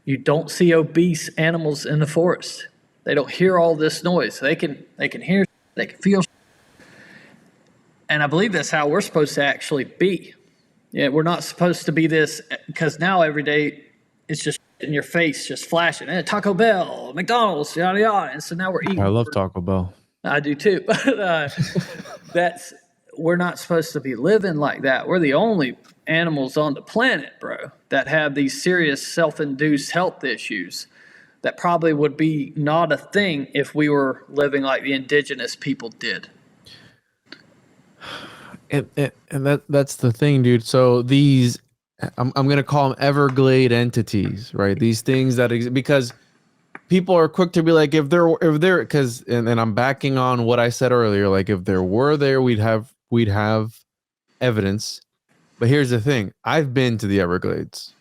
You don't see obese animals in the forest. They don't hear all this noise. They can hear, they can feel. And I believe that's how we're supposed to actually be. Yeah, we're not supposed to be this, because now every day it's just in your face, just flashing. Taco Bell, McDonald's, yada yada. And so now we're eating. I love Taco Bell. I do too. But we're not supposed to be living like that. We're the only animals on the planet, bro, that have these serious self-induced health issues that probably would be not a thing if we were living like the indigenous people did. And that's the thing, dude. So these, I'm gonna call them Everglade entities, right? These things that exist, because people are quick to be like, if they're because, and I'm backing on what I said earlier, like if there were there, we'd have evidence. But here's the thing: I've been to the Everglades,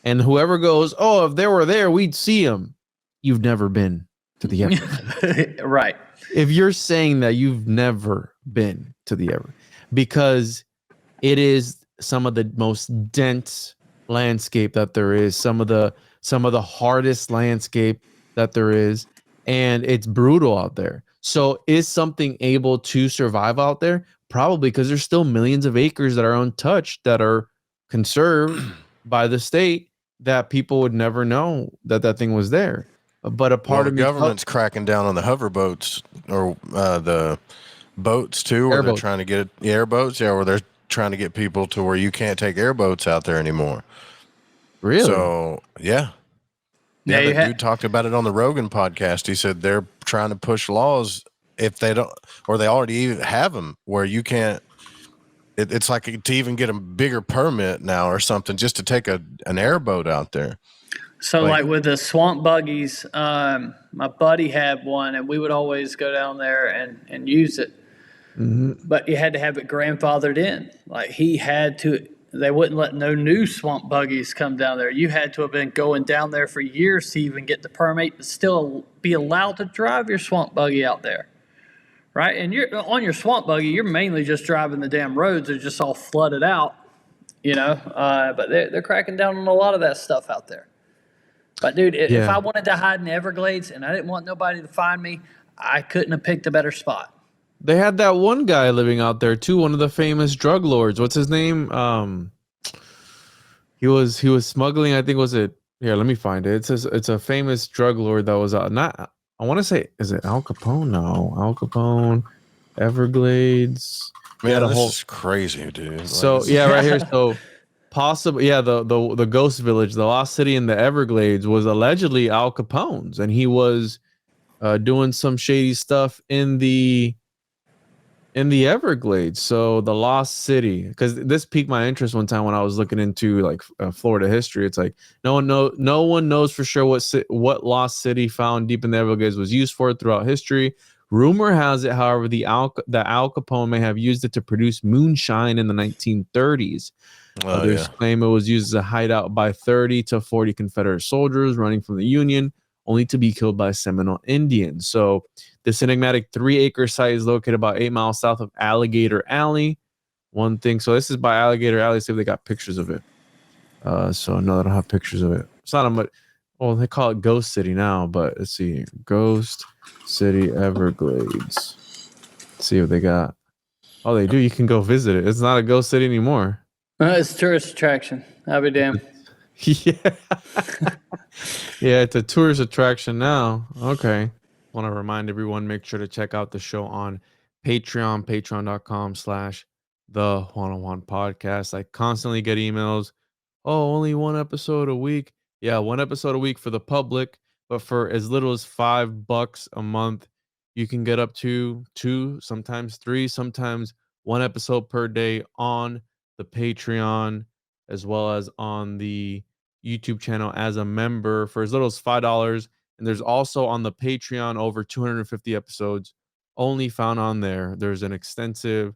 and whoever goes, oh, if they were there, we'd see them. You've never been to the Everglades, right? If you're saying that, you've never been to the Everglades. Because it is some of the most dense landscape that there is, some of the hardest landscape that there is, and it's brutal out there. So is something able to survive out there? Probably, because there's still millions of acres that are untouched, that are conserved by the state, that people would never know that thing was there. But a part of the government's cracking down on the hover boats, or the boats too, where they're trying to get airboats, where they're trying to get people to where you can't take airboats out there anymore. Really? So yeah. Yeah, you that dude talked about it on the Rogan podcast. He said they're trying to push laws if they don't, or they already even have them where you can't. It's like to even get a bigger permit now or something just to take an airboat out there. So like with the swamp buggies, my buddy had one, and we would always go down there and use it. But you had to have it grandfathered in. Like he had to. They wouldn't let no new swamp buggies come down there. You had to have been going down there for years to even get the permit, but still be allowed to drive your swamp buggy out there, right? And you're on your swamp buggy. You're mainly just driving the damn roads. They're just all flooded out, you know. But they're cracking down on a lot of that stuff out there. But dude, if I wanted to hide in the Everglades and I didn't want nobody to find me, I couldn't have picked a better spot. They had that one guy living out there too, one of the famous drug lords. What's his name? He was smuggling, I think, was it? Here, let me find it. It's a famous drug lord that was not, I want to say, is it Al Capone? No, Al Capone, Everglades. Man, this is crazy, dude. So right here. So possibly, the ghost village, the lost city in the Everglades was allegedly Al Capone's, and he was doing some shady stuff in the Everglades. So the lost city, because this piqued my interest one time when I was looking into like Florida history. It's like no one knows for sure what lost city found deep in the Everglades was used for throughout history. Rumor has it, however, that Al Capone may have used it to produce moonshine in the 1930s. Others claim it was used as a hideout by 30 to 40 Confederate soldiers running from the Union, only to be killed by Seminole Indians. So this enigmatic 3-acre site is located about 8 miles south of Alligator Alley. One thing, so this is by Alligator Alley. See if they got pictures of it. So no, they don't have pictures of it. It's not a much. Well, they call it Ghost City now, but let's see, Ghost City Everglades. Let's see what they got. Oh, they do. You can go visit it. It's not a ghost city anymore. It's a tourist attraction. I'll be damned. Yeah. Yeah, it's a tourist attraction now. Okay. Want to remind everyone, make sure to check out the show on Patreon, patreon.com/the One-on-One Podcast. I constantly get emails. Oh, only one episode a week. Yeah, one episode a week for the public, but for as little as $5 a month, you can get up to 2, sometimes 3, sometimes 1 episode per day on the Patreon, as well as on the YouTube channel as a member for as little as $5. And there's also on the Patreon over 250 episodes only found on there. There's an extensive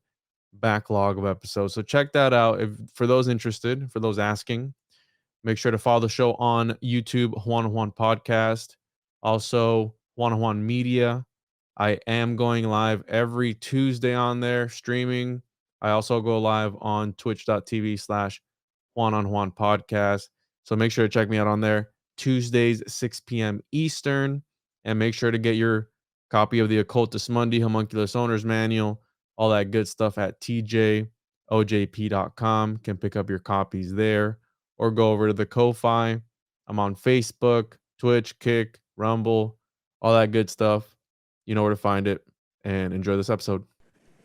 backlog of episodes. So check that out. For those interested, for those asking, make sure to follow the show on YouTube, One-on-One Podcast. Also, One-on-One Media. I am going live every Tuesday on there streaming. I also go live on twitch.tv/One-on-One Podcast. So make sure to check me out on there. Tuesdays, 6 p.m. Eastern. And make sure to get your copy of the Occultist Monday Homunculus Owner's Manual, all that good stuff at tjojp.com. Can pick up your copies there or go over to the Ko-Fi. I'm on Facebook, Twitch, Kick, Rumble, all that good stuff. You know where to find it, and enjoy this episode.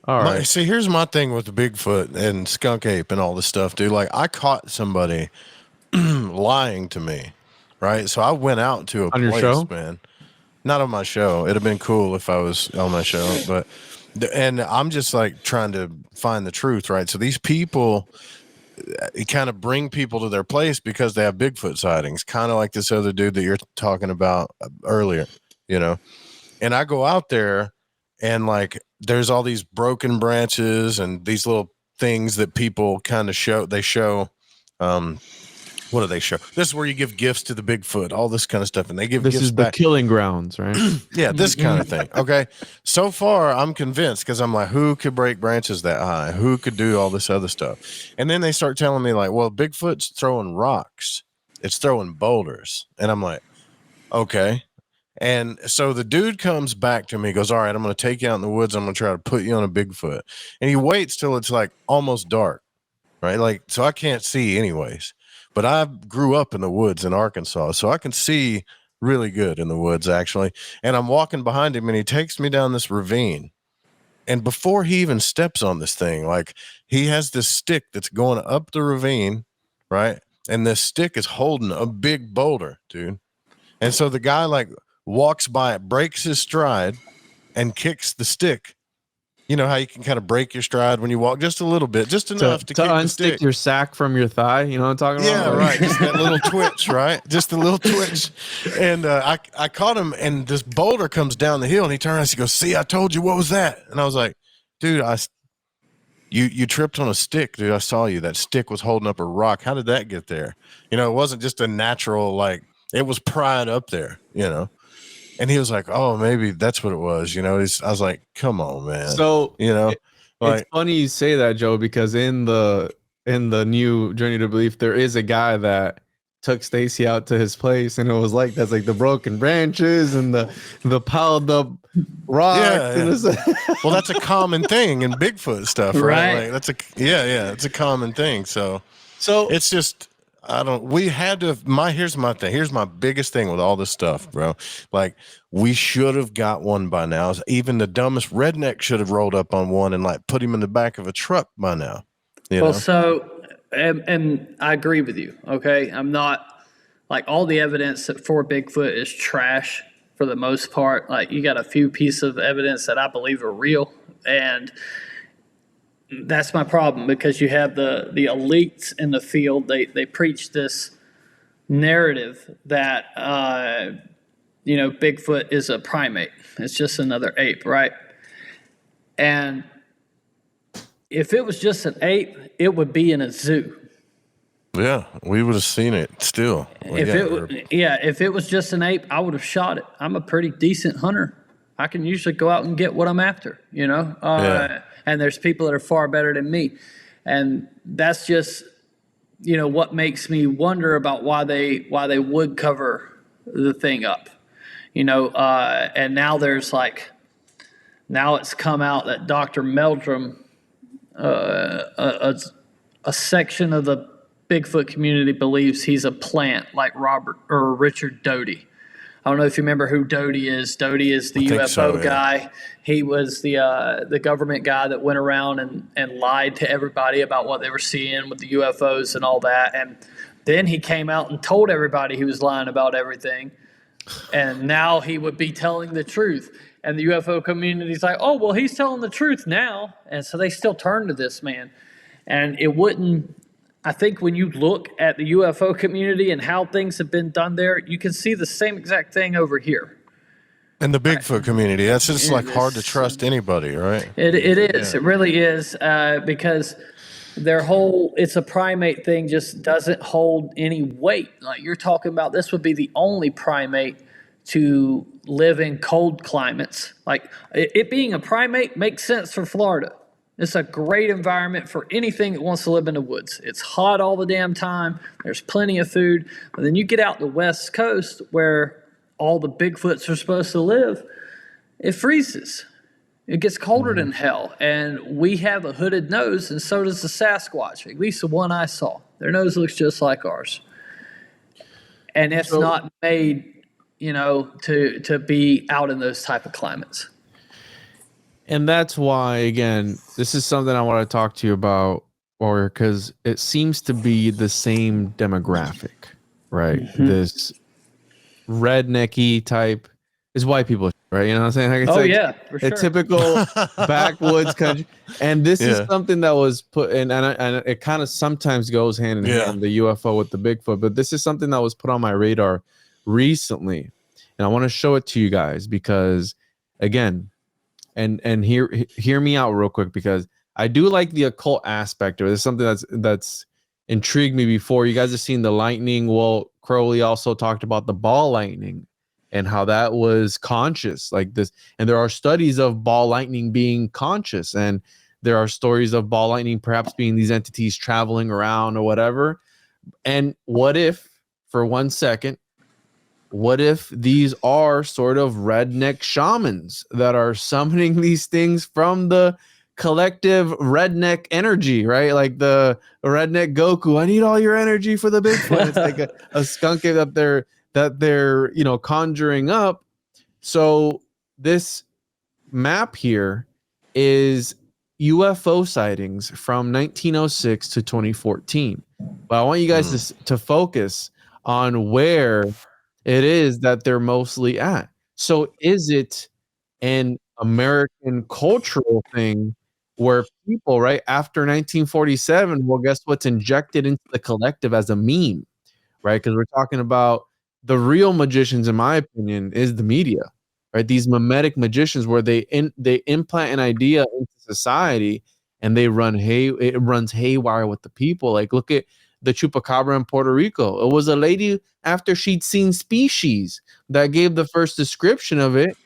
All right. See, here's my thing with the Bigfoot and skunk ape and all this stuff, dude. Like, I caught somebody lying to me, right? So I went out to a on place, your show? Man. Not on my show. It'd have been cool if I was on my show, but and I'm just like trying to find the truth, right? So these people kind of bring people to their place because they have Bigfoot sightings, kind of like this other dude that you're talking about earlier, you know. And I go out there and like there's all these broken branches and these little things that people kind of show. They show what do they show? This is where you give gifts to the Bigfoot, all this kind of stuff. And they give this gifts is the back. killing grounds, right? Yeah, this kind of thing. Okay. So far, I'm convinced because I'm like, who could break branches that high? Who could do all this other stuff? And then they start telling me, like, well, Bigfoot's throwing rocks, it's throwing boulders. And I'm like, okay. And so the dude comes back to me, he goes, all right, I'm going to take you out in the woods. I'm going to try to put you on a Bigfoot. And he waits till it's like almost dark, right? Like, so I can't see anyways. But I grew up in the woods in Arkansas, so I can see really good in the woods, actually. And I'm walking behind him, and he takes me down this ravine. And before he even steps on this thing, like, he has this stick that's going up the ravine, right? And this stick is holding a big boulder, dude. And so the guy like walks by it, breaks his stride, and kicks the stick. You know how you can kind of break your stride when you walk just a little bit, just enough to kick the unstick stick. your sack from your thigh. You know what I'm talking about? Yeah, right. Just that little twitch, right? Just a little twitch. And I caught him, and this boulder comes down the hill, and he turns and he goes, "See, I told you, what was that?" And I was like, "Dude, you tripped on a stick, dude. I saw you. That stick was holding up a rock. How did that get there? You know, it wasn't just a natural, like, it was pried up there, you know." And he was like, "Oh, maybe that's what it was." You know, I was like, "Come on, man." So, you know, it's funny you say that, Joe, because in the new Journey to Belief, there is a guy that took Stacy out to his place, and it was like that's like the broken branches and the piled up rocks. Yeah. Well, that's a common thing in Bigfoot stuff, right? Like it's a common thing. So it's just here's my thing. Here's my biggest thing with all this stuff, bro. Like, we should have got one by now. Even the dumbest redneck should have rolled up on one and like put him in the back of a truck by now. You know? So, and I agree with you. Okay. I'm not like all the evidence for Bigfoot is trash for the most part. Like, you got a few pieces of evidence that I believe are real, and that's my problem, because you have the elites in the field. They preach this narrative that Bigfoot is a primate. It's just another ape, right? And if it was just an ape, it would be in a zoo. Yeah, we would have seen it still. If it was just an ape, I would have shot it. I'm a pretty decent hunter. I can usually go out and get what I'm after, you know? And there's people that are far better than me. And that's just, what makes me wonder about why they would cover the thing up, and now it's come out that Dr. Meldrum, a section of the Bigfoot community believes he's a plant like Robert or Richard Doty. I don't know if you remember who Doty is. Doty is the UFO guy. He was the government guy that went around and lied to everybody about what they were seeing with the UFOs and all that. And then he came out and told everybody he was lying about everything. And now he would be telling the truth. And the UFO community's like, oh, well, he's telling the truth now. And so they still turn to this man. And it wouldn't... I think when you look at the UFO community and how things have been done there, you can see the same exact thing over here. And the Bigfoot community, that's just like hard to trust anybody, right? It is. Yeah. It really is, because their whole it's a primate thing just doesn't hold any weight. Like, you're talking about, this would be the only primate to live in cold climates. Like, it being a primate makes sense for Florida. It's a great environment for anything that wants to live in the woods. It's hot all the damn time. There's plenty of food. But then you get out the West Coast where all the Bigfoots are supposed to live, it freezes. It gets colder than hell. And we have a hooded nose, and so does the Sasquatch, at least the one I saw. Their nose looks just like ours. And it's not made, to be out in those type of climates. And that's why, again, this is something I want to talk to you about, or because it seems to be the same demographic, right? Mm-hmm. This rednecky type is white people, right? You know what I'm saying? Like, for sure. A typical backwoods country. And this is something that was put in, and it kind of sometimes goes hand in hand, the UFO with the Bigfoot, but this is something that was put on my radar recently. And I want to show it to you guys because, again, and hear me out real quick, because I do like the occult aspect of it. It's something that's intrigued me before. You guys have seen the lightning. Well, Crowley also talked about the ball lightning and how that was conscious like this. And there are studies of ball lightning being conscious, and there are stories of ball lightning perhaps being these entities traveling around or whatever. And what if, for 1 second, what if these are sort of redneck shamans that are summoning these things from the collective redneck energy, right? Like the redneck Goku, I need all your energy for the Bigfoot. It's like a skunk that they're conjuring up. So this map here is UFO sightings from 1906 to 2014. But I want you guys to focus on where it is that they're mostly at. So is it an American cultural thing where people, right, after 1947, well, guess what's injected into the collective as a meme, right? Because we're talking about the real magicians, in my opinion, is the media, right? These mimetic magicians where they implant an idea into society and it runs haywire with the people. Like, look at the chupacabra in Puerto Rico. It was a lady after she'd seen Species that gave the first description of it,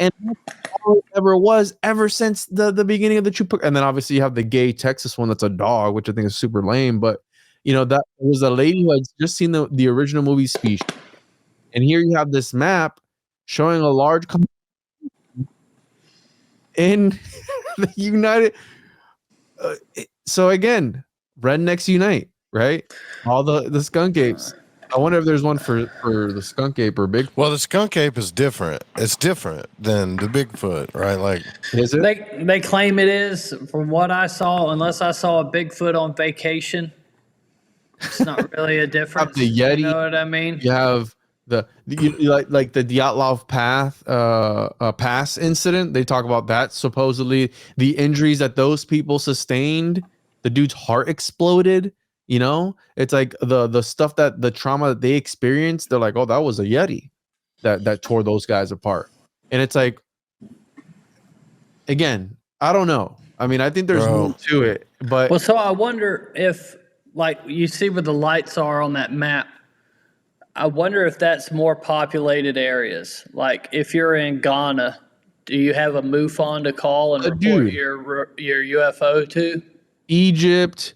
and that's all it ever was ever since the beginning of the chupacabra. And then obviously you have the gay Texas one that's a dog, which I think is super lame, but that was a lady who had just seen the original movie Species. And here you have this map showing a large in the United. So again, rednecks unite, right? All the skunk apes. I wonder if there's one for the skunk ape or Bigfoot. Well, the skunk ape is different. It's different than the Bigfoot, right? Like, is it? They claim it is. From what I saw, unless I saw a Bigfoot on vacation, it's not really a difference. The Yeti. You know what I mean? You have like the Dyatlov Pass incident. They talk about that. Supposedly the injuries that those people sustained, the dude's heart exploded. It's like the stuff that the trauma that they experienced. They're like, oh, that was a Yeti that tore those guys apart. And it's like, again, I don't know. I mean, I think there's more to it, but well, so I wonder if, like, you see where the lights are on that map. I wonder if that's more populated areas. Like, if you're in Ghana, do you have a MUFON to call and report your UFO to? Egypt,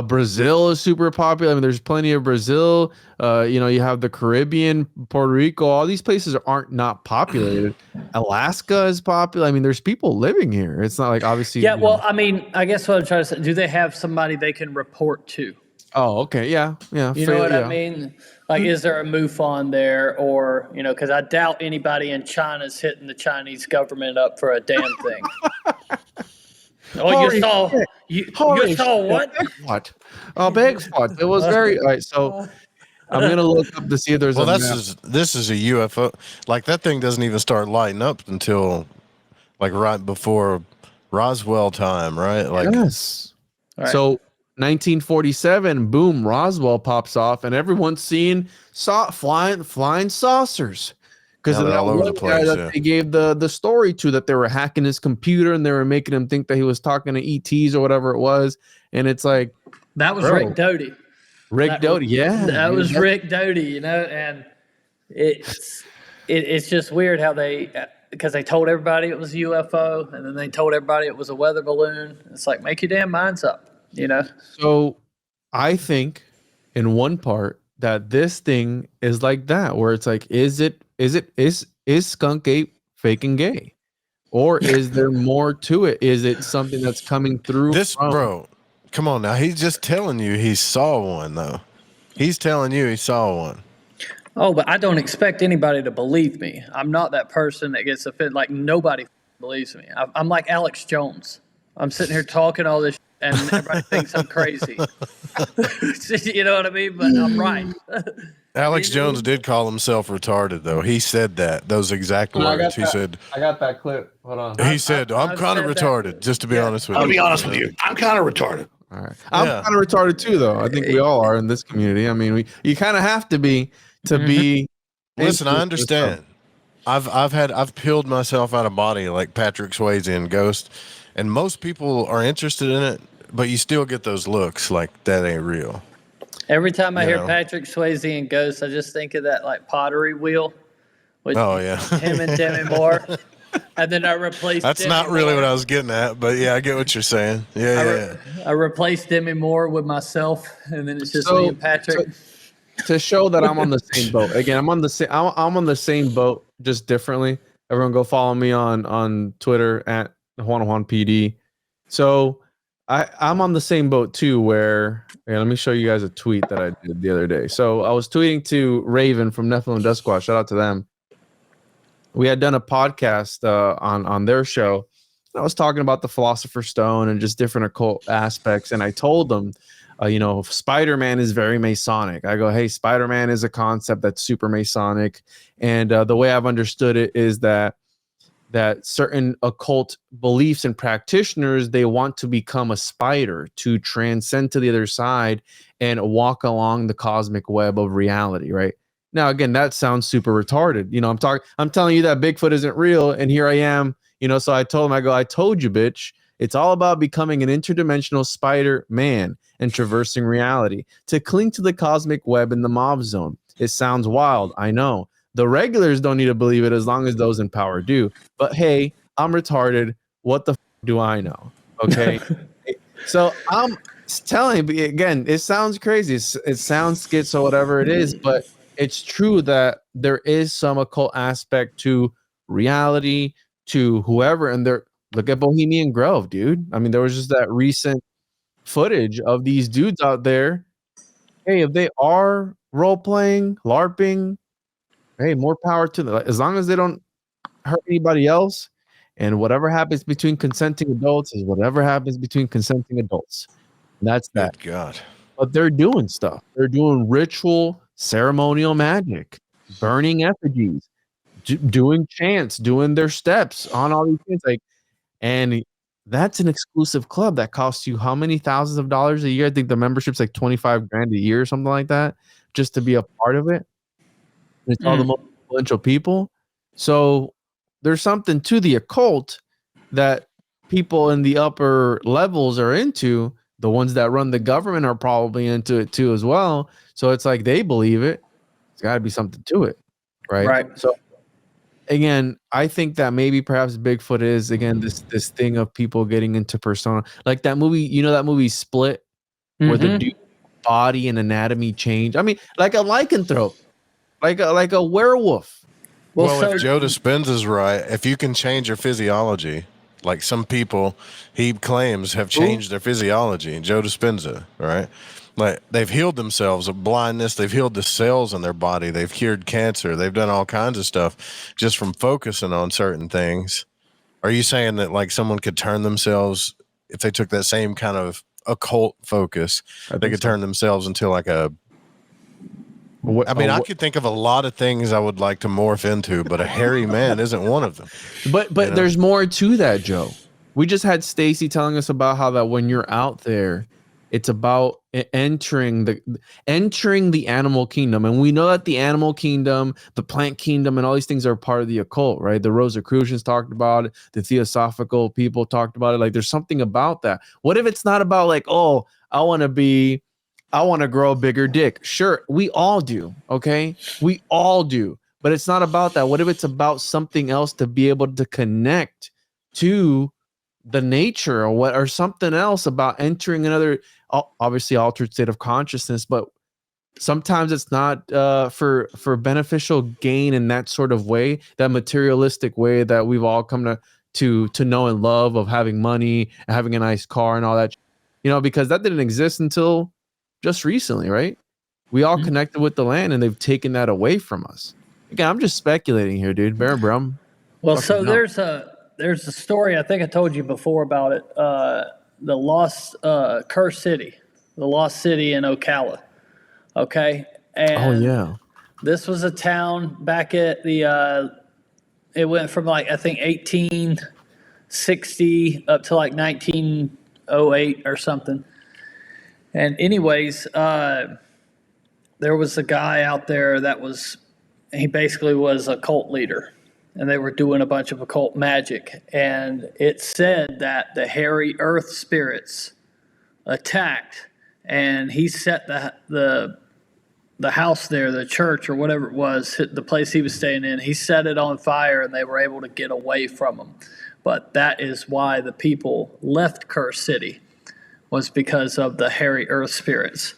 Brazil is super popular. I mean, there's plenty of Brazil. You have the Caribbean, Puerto Rico. All these places aren't not populated. Alaska is popular. I mean, there's people living here. It's not like, obviously. Yeah, well, I mean, I guess what I'm trying to say, do they have somebody they can report to? Oh, okay. Yeah. You know what I mean? Like, is there a MUFON there? Or, because I doubt anybody in China's hitting the Chinese government up for a damn thing. You saw what? Bigfoot. Oh, Bigfoot. It was very all right. So I'm gonna look up to see if there's. Well, this is a UFO. Like, that thing doesn't even start lighting up until like right before Roswell time, right? Like, yes. Right. So 1947, boom, Roswell pops off, and everyone's seeing flying saucers. Because of that one guy that they gave the story to, that they were hacking his computer and they were making him think that he was talking to ETs or whatever it was. And it's like, that was Rick Doty. Yeah. That was Rick Doty, and it's just weird how because they told everybody it was a UFO, and then they told everybody it was a weather balloon. It's like, make your damn minds up, So I think in one part that this thing is like that, where it's like, is skunk ape faking gay, or is there more to it? Is it something that's coming through bro? Come on now, he's just telling you he saw one, though. He's telling you he saw one. Oh, but I don't expect anybody to believe me. I'm not that person that gets offended. Like, nobody believes me. I'm like Alex Jones. I'm sitting here talking all this and everybody thinks I'm crazy. You know what I mean? But I'm right. Alex Jones did call himself retarded, though. He said those exact words. He said, I got that clip. Hold on. He said, I'm kind of retarded, just to be honest with you. I'll be honest with you. I'm kind of retarded. All right. I'm kind of retarded too, though. I think we all are in this community. I mean, you kind of have to be be. Listen, I understand. I've peeled myself out of body like Patrick Swayze in Ghost, and most people are interested in it, but you still get those looks like that ain't real. Every time I hear Patrick Swayze in Ghost, I just think of that like pottery wheel. With him and Demi Moore. And then I replaced. That's not really what I was getting at, but yeah, I get what you're saying. Yeah. I replaced Demi Moore with myself, and then it's just me and Patrick. To show that I'm on the same boat. Again, I'm on the same boat, just differently. Everyone go follow me on Twitter at JuanJuanPD. So I'm on the same boat too, where let me show you guys a tweet that I did the other day. So I was tweeting to Raven from Nephilim Death Squad. Shout out to them. We had done a podcast on their show. I was talking about the Philosopher's Stone and just different occult aspects, and I told them Spider-Man is very Masonic. I go, hey, Spider-Man is a concept that's super Masonic. And the way I've understood it is that certain occult beliefs and practitioners, they want to become a spider to transcend to the other side and walk along the cosmic web of reality, right? Now, again, that sounds super retarded. I'm telling you that Bigfoot isn't real, and here I am, so I told him, I told you, bitch, it's all about becoming an interdimensional Spider-Man and traversing reality to cling to the cosmic web in the mob zone. It sounds wild, I know. The regulars don't need to believe it as long as those in power do. But hey, I'm retarded. What the do I know? Okay. So I'm telling you, again, it sounds crazy. It sounds schizo, whatever it is, but it's true that there is some occult aspect to reality, to whoever. And look at Bohemian Grove, dude. I mean, there was just that recent footage of these dudes out there. Hey, if they are role playing, LARPing, hey, more power to them. As long as they don't hurt anybody else, and whatever happens between consenting adults is whatever happens between consenting adults. And that's that. Good God. But they're doing stuff. They're doing ritual, ceremonial magic, burning effigies, doing chants, doing their steps on all these things. And that's an exclusive club that costs you how many thousands of dollars a year? I think the membership's like 25 grand a year or something like that, just to be a part of it. It's all the most influential people. So there's something to the occult that people in the upper levels are into. The ones that run the government are probably into it too as well. So it's like they believe it. It's got to be something to it, right? Right. So again, I think that maybe perhaps Bigfoot is again this thing of people getting into persona, like that movie. That movie Split, where the dude's body and anatomy change. I mean, like a lycanthrope. Like a werewolf. Well, if Joe Dispenza's right, if you can change your physiology, like some people he claims have changed their physiology, Joe Dispenza, right? Like they've healed themselves of blindness, they've healed the cells in their body, they've cured cancer, they've done all kinds of stuff just from focusing on certain things. Are you saying that like someone could turn themselves, if they took that same kind of occult focus, they could turn themselves into like a I could think of a lot of things I would like to morph into, but a hairy man isn't one of them. But there's more to that, Joe. We just had Stacy telling us about how that when you're out there, it's about entering the animal kingdom. And we know that the animal kingdom, the plant kingdom, and all these things are part of the occult, right? The Rosicrucians talked about it. The Theosophical people talked about it. Like there's something about that. What if it's not about like, oh, I want to grow a bigger dick. Sure, we all do, okay? We all do. But it's not about that. What if it's about something else to be able to connect to the nature or something else about entering another, obviously altered state of consciousness, but sometimes it's not for beneficial gain in that sort of way, that materialistic way that we've all come to know and love, of having money, having a nice car and all that, because that didn't exist until just recently, right? We all connected with the land, and they've taken that away from us. Again, I'm just speculating here, dude. Bear Brum. Well, so there's a story I think I told you before about it. The lost Cursed City, the lost city in Ocala. Okay, and this was a town back at the. It went from like I think 1860 up to like 1908 or something. And anyways, there was a guy out there he basically was a cult leader, and they were doing a bunch of occult magic. And it said that the hairy earth spirits attacked, and he set the house there, the church or whatever it was, the place he was staying in, he set it on fire, and they were able to get away from him. But that is why the people left Cursed City, was because of the hairy earth spirits,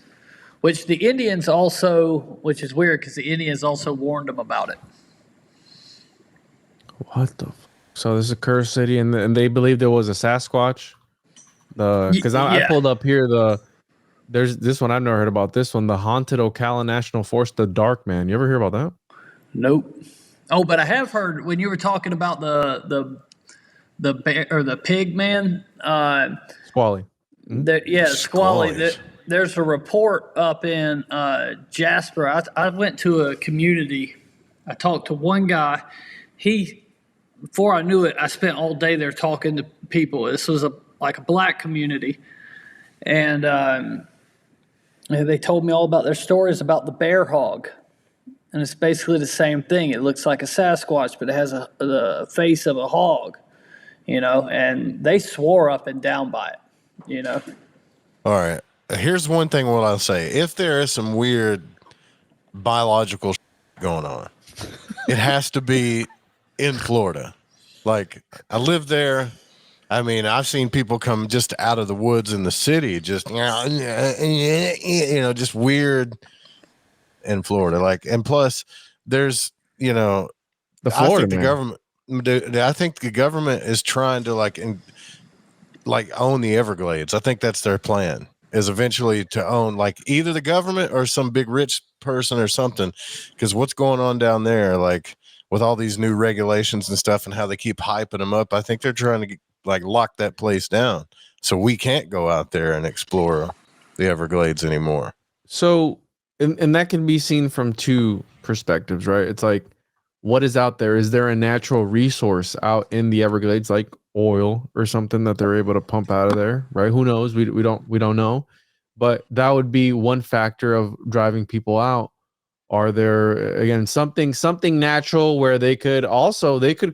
which the Indians also, which is weird because the Indians also warned them about it. What the? So this is a cursed city, and they believe there was a Sasquatch. Because I pulled up here there's this one I've never heard about. This one, the haunted Ocala National Forest, the Dark Man. You ever hear about that? Nope. Oh, but I have heard when you were talking about the bear or the pig man. Squally. Squally. there's a report up in Jasper. I went to a community. I talked to one guy. Before I knew it, I spent all day there talking to people. This was like a black community. And they told me all about their stories about the bear hog. And it's basically the same thing. It looks like a Sasquatch, but it has the face of a hog, and they swore up and down by it, All right. Here's one thing what I'll say. If there is some weird biological going on, it has to be in Florida. Like, I live there. I mean, I've seen people come just out of the woods in the city, just just weird in Florida. Like, and plus, there's the Florida government. I think the government is trying to own the Everglades. I think that's their plan, is eventually to own either the government or some big rich person or something. Because what's going on down there, with all these new regulations and stuff and how they keep hyping them up, I think they're trying to lock that place down so we can't go out there and explore the Everglades anymore. So, and that can be seen from two perspectives, right? It's like, what is out there? Is there a natural resource out in the Everglades, like oil or something that they're able to pump out of there, right? Who knows? We don't know, but that would be one factor of driving people out. Are there, again, something natural where they could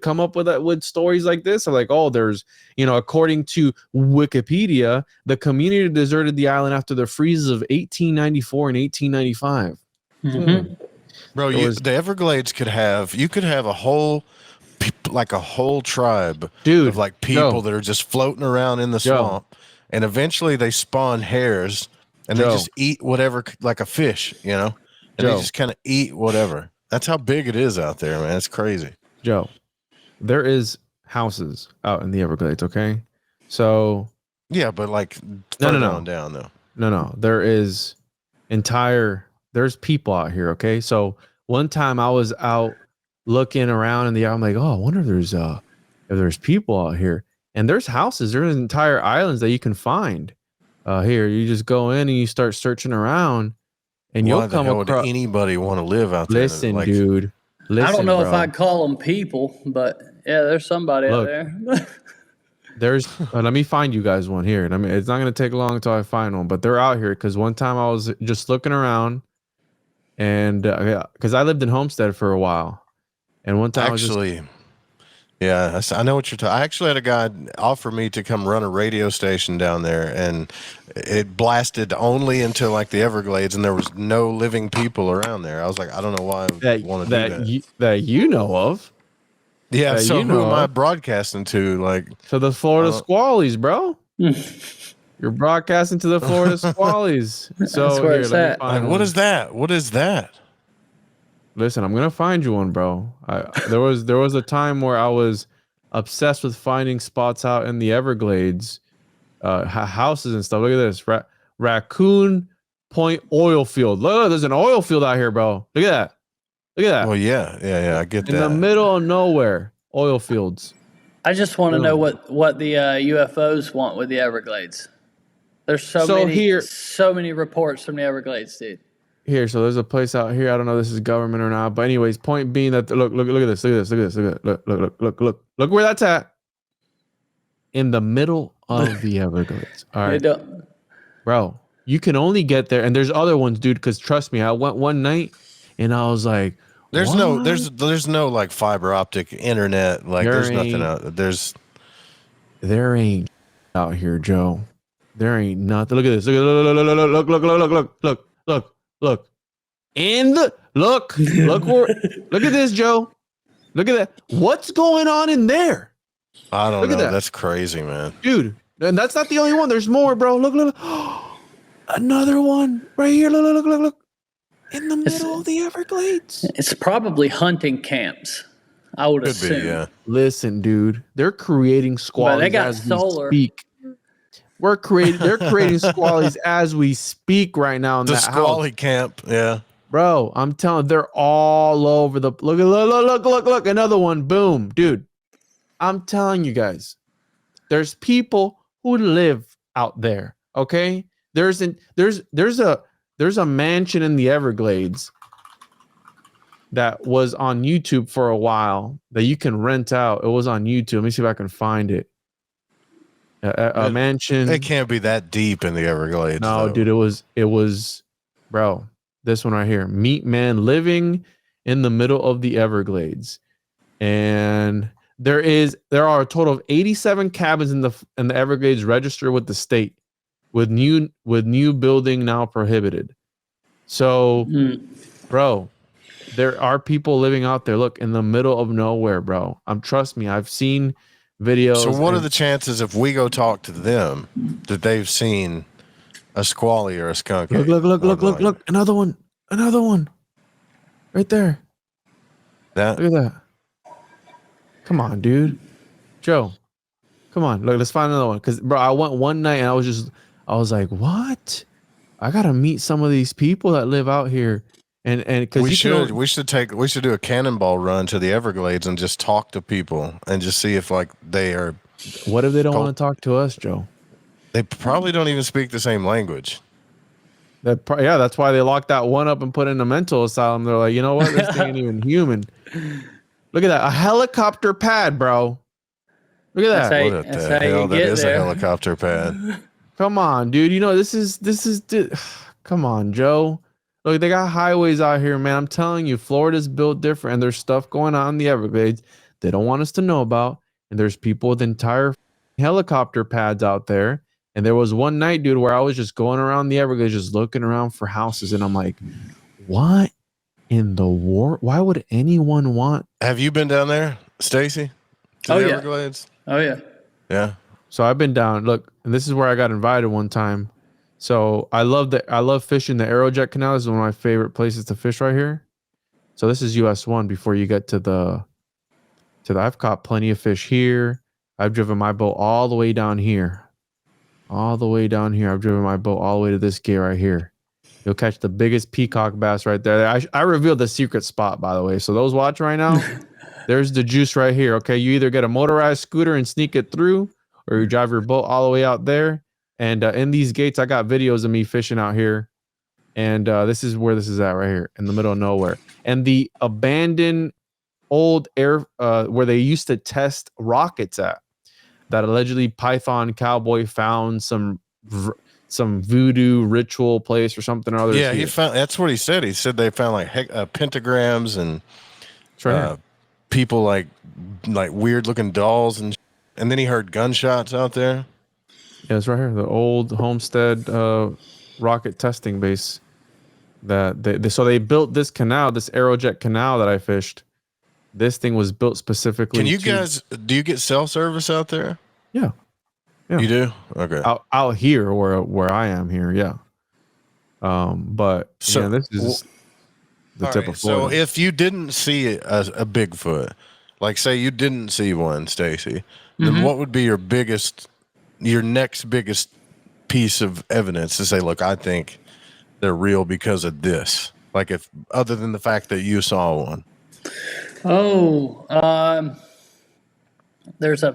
come up with stories like this, or there's, according to Wikipedia, the community deserted the island after the freezes of 1894 and 1895. Mm-hmm. Bro, the Everglades could have a whole tribe, dude, of people that are just floating around in the swamp, and eventually they spawn hares and they just eat whatever, like a fish, and they just kind of eat whatever. That's how big it is out there, man. It's crazy. Joe, there is houses out in the Everglades, okay? So yeah, but down though. No. There's people out here, okay? So one time I was out looking around in I'm like, oh, I wonder if there's people out here. And there's houses, there's entire islands that you can find. Here, you just go in and you start searching around. And you'll come across. Would anybody want to live out there? Listen, dude. I don't know bro. if I'd call them people, but yeah, there's somebody out there. There's. Let me find you guys one here. I mean, it's not going to take long until I find one, but they're out here because one time I was just looking around, and because I lived in Homestead for a while, and one time yeah, I know what you're talking. I actually had a guy offer me to come run a radio station down there, and it blasted only into the Everglades, and there was no living people around there. I was like, I don't know why I want to do that. That you know of. Yeah, so who am I broadcasting to? To the Florida Squallies, bro. You're broadcasting to the Florida Squallies. So that's where it's at. What is that? What is that? Listen, I'm gonna find you one, bro. There was a time where I was obsessed with finding spots out in the Everglades, houses and stuff. Look at this, Raccoon Point oil field. Look, there's an oil field out here, bro. Look at that. Look at that. Well, yeah, I get that. In the middle of nowhere, oil fields. I just want to know what the UFOs want with the Everglades. There's so many reports from the Everglades, dude. Here, so there's a place out here. I don't know if this is government or not, but anyways, point being that look at this, look where that's at. In the middle of the Everglades. All right, bro, you can only get there, and there's other ones, dude. Because trust me, I went one night, and I was like, there's no fiber optic internet, there's nothing out there ain't out here, Joe. There ain't nothing. Look at this. Look, and look at this, Joe. Look at that. What's going on in there? I don't know. That's crazy, man. Dude, and that's not the only one. There's more, bro. Look. Another one right here. Look. In the middle of the Everglades. It's probably hunting camps, I would assume. Could be, yeah. Listen, dude. They're creating squallies they got as solar. we speak. They're creating squallies as we speak right now in the that squally camp, yeah. Bro, I'm telling, they're all over the look, another one, boom, dude. I'm telling you guys, there's people who live out there, okay? there's a mansion in the Everglades that was on YouTube for a while that you can rent out. It was on YouTube. Let me see if I can find it. A mansion. It can't be that deep in the Everglades. No, though. dude, it was, bro. This one right here, Meat Man living in the middle of the Everglades, and there are a total of 87 cabins in the Everglades registered with the state, with new building now prohibited. So, bro, there are people living out there. Look, in the middle of nowhere, bro. Trust me, I've seen videos. So what are the chances if we go talk to them that they've seen a squally or a skunk? Look. Another one. Right there. Look at that. Come on, dude. Joe. Come on. Look, let's find another one. Because, bro, I went one night and I was like, what? I gotta meet some of these people that live out here. And because we should do a cannonball run to the Everglades and just talk to people and just see if like they are. What if they don't want to talk to us, Joe? They probably don't even speak the same language. That's why they locked that one up and put in a mental asylum. They're like, you know what? This thing ain't even human. Look at that, a helicopter pad, bro. Look at that. What the hell? That is a helicopter pad. Come on, dude. You know this is. Come on, Joe. Look, they got highways out here, man. I'm telling you, Florida's built different, and there's stuff going on in the Everglades they don't want us to know about. And there's people with entire helicopter pads out there. And there was one night, dude, where I was just going around the Everglades, just looking around for houses, and I'm like, what in the war? Why would anyone want? Have you been down there, Stacy? To the Everglades? Oh yeah. Yeah. So I've been down. Look, and this is where I got invited one time. So I love fishing the Aerojet Canal. This is one of my favorite places to fish right here. So this is US 1 before you get to the I've caught plenty of fish here. I've driven my boat all the way down here. I've driven my boat all the way to this gate right here. You'll catch the biggest peacock bass right there. I revealed the secret spot, by the way. So those watching right now, there's the juice right here. Okay, you either get a motorized scooter and sneak it through, or you drive your boat all the way out there. And in these gates, I got videos of me fishing out here. And this is where this is at right here in the middle of nowhere. And the abandoned old air where they used to test rockets at, that allegedly Python Cowboy found some voodoo ritual place or something or other. Yeah, he found. That's what he said. He said they found like pentagrams and people like weird looking dolls and then he heard gunshots out there. Yeah, it's right here. The old Homestead rocket testing base. That they built this canal, this Aerojet Canal that I fished. This thing was built specifically. Can you guys? Do you get cell service out there? Yeah. You do? Okay. Out here where I am here, yeah. But so this is the tip of Florida. So if you didn't see a Bigfoot, like say you didn't see one, Stacy, then what would be your next biggest piece of evidence to say, look, I think they're real because of this? Like if other than the fact that you saw one. There's a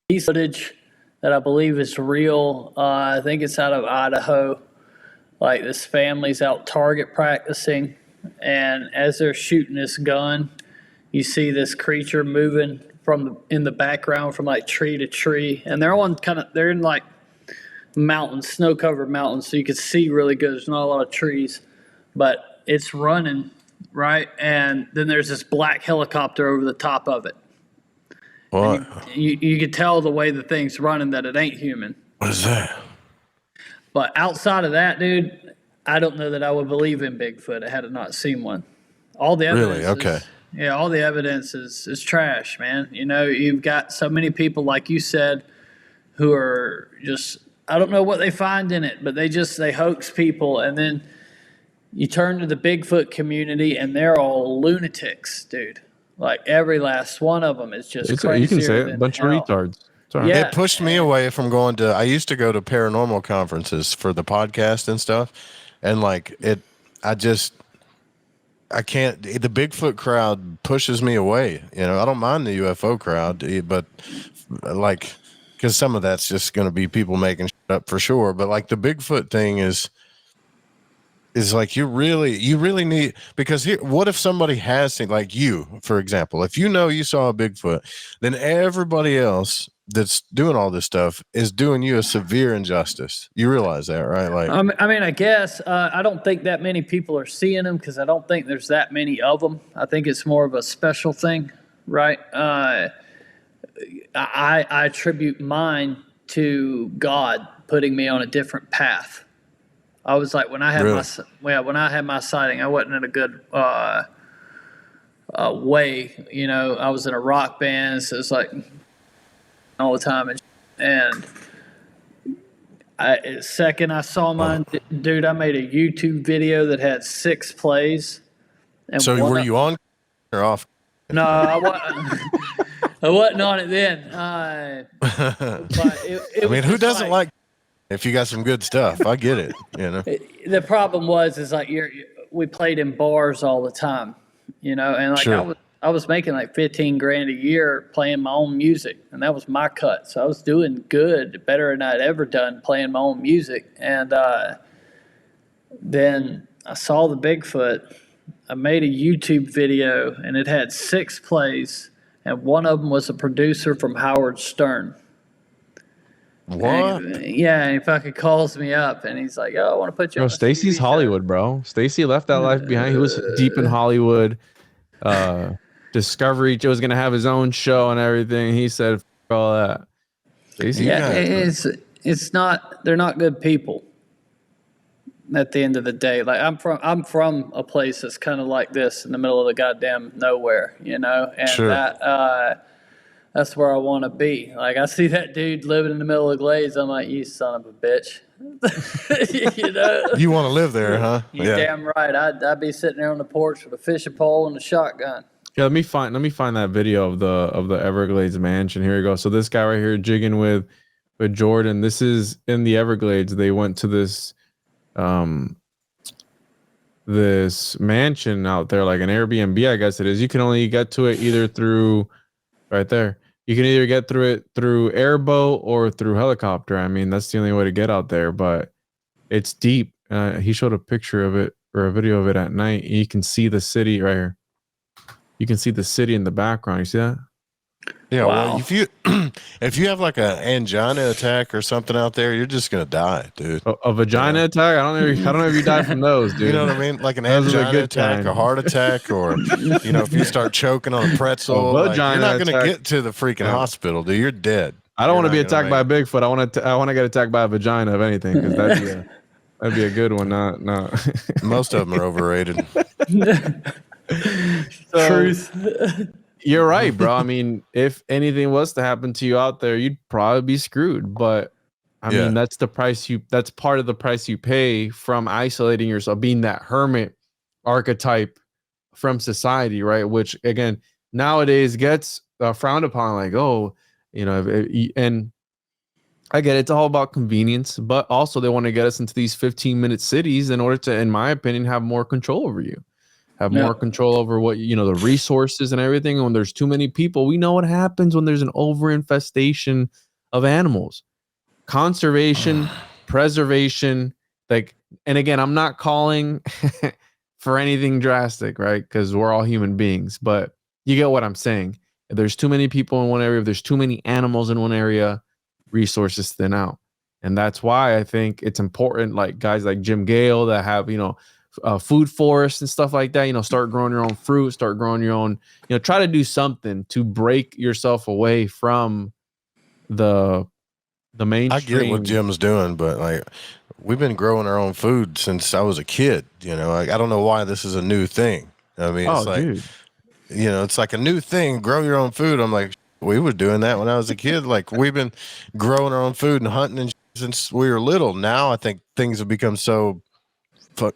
piece of footage that I believe is real. I think it's out of Idaho. Like this family's out target practicing, and as they're shooting this gun, you see this creature moving in the background from like tree to tree, and they're in like mountains, snow-covered mountains, so you can see really good. There's not a lot of trees, but it's running, right? And then there's this black helicopter over the top of it. What? You could tell the way the thing's running that it ain't human. What is that? But outside of that, dude, I don't know that I would believe in Bigfoot had I not seen one. All the evidence really? Okay. All the evidence is trash, man. You know, you've got so many people, like you said, who are just, I don't know what they find in it, but they hoax people. And then you turn to the Bigfoot community and they're all lunatics, dude. Like every last one of them is just crazy. You can say it, a bunch of retards. Sorry. Yeah. It pushed me away from going to, I used to go to paranormal conferences for the podcast and stuff. And like I can't, the Bigfoot crowd pushes me away. You know, I don't mind the UFO crowd, but like because some of that's just going to be people making shit up for sure. But like the Bigfoot thing is like you really need, because here, what if somebody has seen, like you, for example, if you know you saw a Bigfoot, then everybody else that's doing all this stuff is doing you a severe injustice. You realize that, right? Like, I mean, I guess I don't think that many people are seeing them because I don't think there's that many of them. I think it's more of a special thing, right? I attribute mine to God putting me on a different path. I was like, when I had my sighting, I wasn't in a good way. You know, I was in a rock band, so it's like all the time, and second I saw mine, dude, I made a YouTube video that had 6 plays. And so were you on or off? No, I wasn't on it then. But it I mean, who doesn't like if you got some good stuff? I get it. You know, the problem is like we played in bars all the time, you know, and like sure. I was making like $15,000 a year playing my own music, and that was my cut. So I was doing good, better than I'd ever done playing my own music. And then I saw the Bigfoot. I made a YouTube video, and it had 6 plays, and one of them was a producer from Howard Stern. What? And he fucking calls me up, and he's like, "Oh, I want to put you on." Stacy's Hollywood, bro. Stacy left that life behind. He was deep in Hollywood. Discovery was gonna have his own show and everything. He said, "F all that." Stacy, it's not. They're not good people. At the end of the day, like I'm from a place that's kind of like this in the middle of the goddamn nowhere, you know, and sure. that's where I want to be. Like I see that dude living in the middle of the Glades, I'm like, you son of a bitch. You know, you want to live there, huh? You're damn right. I'd be sitting there on the porch with a fishing pole and a shotgun. Yeah, let me find that video of the Everglades mansion. Here we go. So this guy right here jigging with Jordan. This is in the Everglades. They went to this this mansion out there, like an Airbnb, I guess it is. You can only get to it either through right there. You can either get through it through airboat or through helicopter. I mean, that's the only way to get out there, but it's deep. He showed a picture of it or a video of it at night. You can see the city right here. You can see the city in the background. You see that? Yeah. Wow. Well, if you have like an angina attack or something out there, you're just gonna die, dude. A vagina attack? I don't know if you die from those, dude. You know what I mean? Like an angina attack, a heart attack, or you know, if you start choking on a pretzel, like, you're not gonna get to the freaking hospital, dude. You're dead. I don't want to be attacked by a Bigfoot. I want to get attacked by a vagina, if anything, because that'd be a good one. Not. Most of them are overrated. Truth. You're right, bro. I mean, if anything was to happen to you out there, you'd probably be screwed. But I mean, that's part of the price you pay from isolating yourself, being that hermit archetype from society, right? Which again, nowadays gets frowned upon, like, oh, you know, and I get it, it's all about convenience, but also they want to get us into these 15-minute cities in order to, in my opinion, have more control over you. Have more control over what, you know, the resources and everything. When there's too many people, we know what happens when there's an overinfestation of animals. Conservation, preservation, like, and again, I'm not calling for anything drastic, right? Because we're all human beings, but you get what I'm saying. If there's too many people in one area, if there's too many animals in one area, resources thin out. And that's why I think it's important, like guys like Jim Gale that have, you know, food forests and stuff like that, you know, start growing your own fruit, start growing your own, you know, try to do something to break yourself away from the mainstream. I get what Jim's doing, but like we've been growing our own food since I was a kid, you know. Like, I don't know why this is a new thing. I mean, it's like, dude, you know, it's like a new thing, grow your own food. I'm like, we were doing that when I was a kid. Like, we've been growing our own food and hunting and since we were little. Now I think things have become so,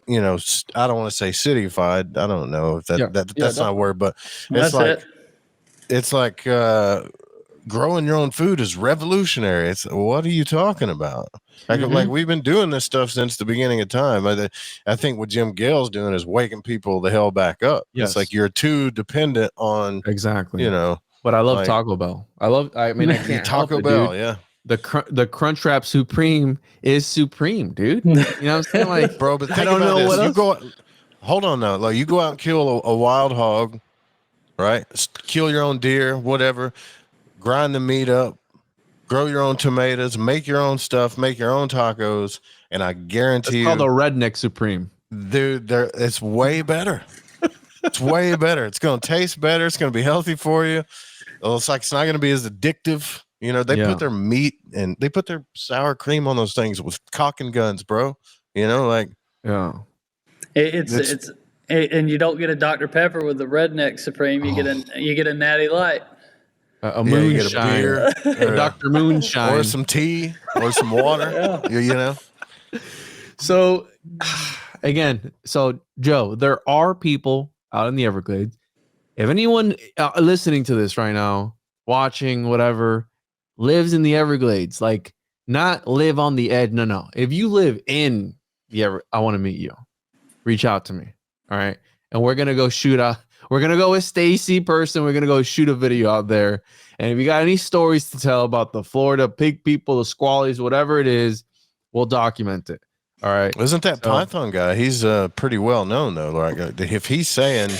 you know, I don't want to say cityfied. I don't know if that's not a word, but it's like growing your own food is revolutionary. It's, what are you talking about? Like we've been doing this stuff since the beginning of time. I think what Jim Gale's doing is waking people the hell back up. Yes. It's like you're too dependent on exactly, you know. But I love Taco Bell. I can't Taco Bell, yeah. the Crunchwrap Supreme is supreme, dude. You know what I'm saying? Like, bro. But think I don't about know this. what You else. go, hold on now. Like you go out and kill a wild hog, right? Kill your own deer, whatever. Grind the meat up, grow your own tomatoes, make your own stuff, make your own tacos, and I guarantee It's called a Redneck Supreme. dude, it's way better. It's way better. It's going to taste better. It's going to be healthy for you. It's not going to be as addictive. You know, they put their meat and they put their sour cream on those things with cock and guns, bro. You know, like it's and you don't get a Dr. Pepper with the Redneck Supreme. You get a Natty Light. A moonshine, you get a beer, Dr. Moonshine, or some tea, or some water. You know. So again, Joe, there are people out in the Everglades. If anyone listening to this right now, watching, whatever, lives in the Everglades, like not live on the edge. No. If you live in the I want to meet you. Reach out to me. All right. And we're going to go we're going to go with Stacy person. We're going to go shoot a video out there. And if you got any stories to tell about the Florida pig people, the squallies, whatever it is, we'll document it. All right. Isn't that Python guy? He's pretty well known though. Like if he's saying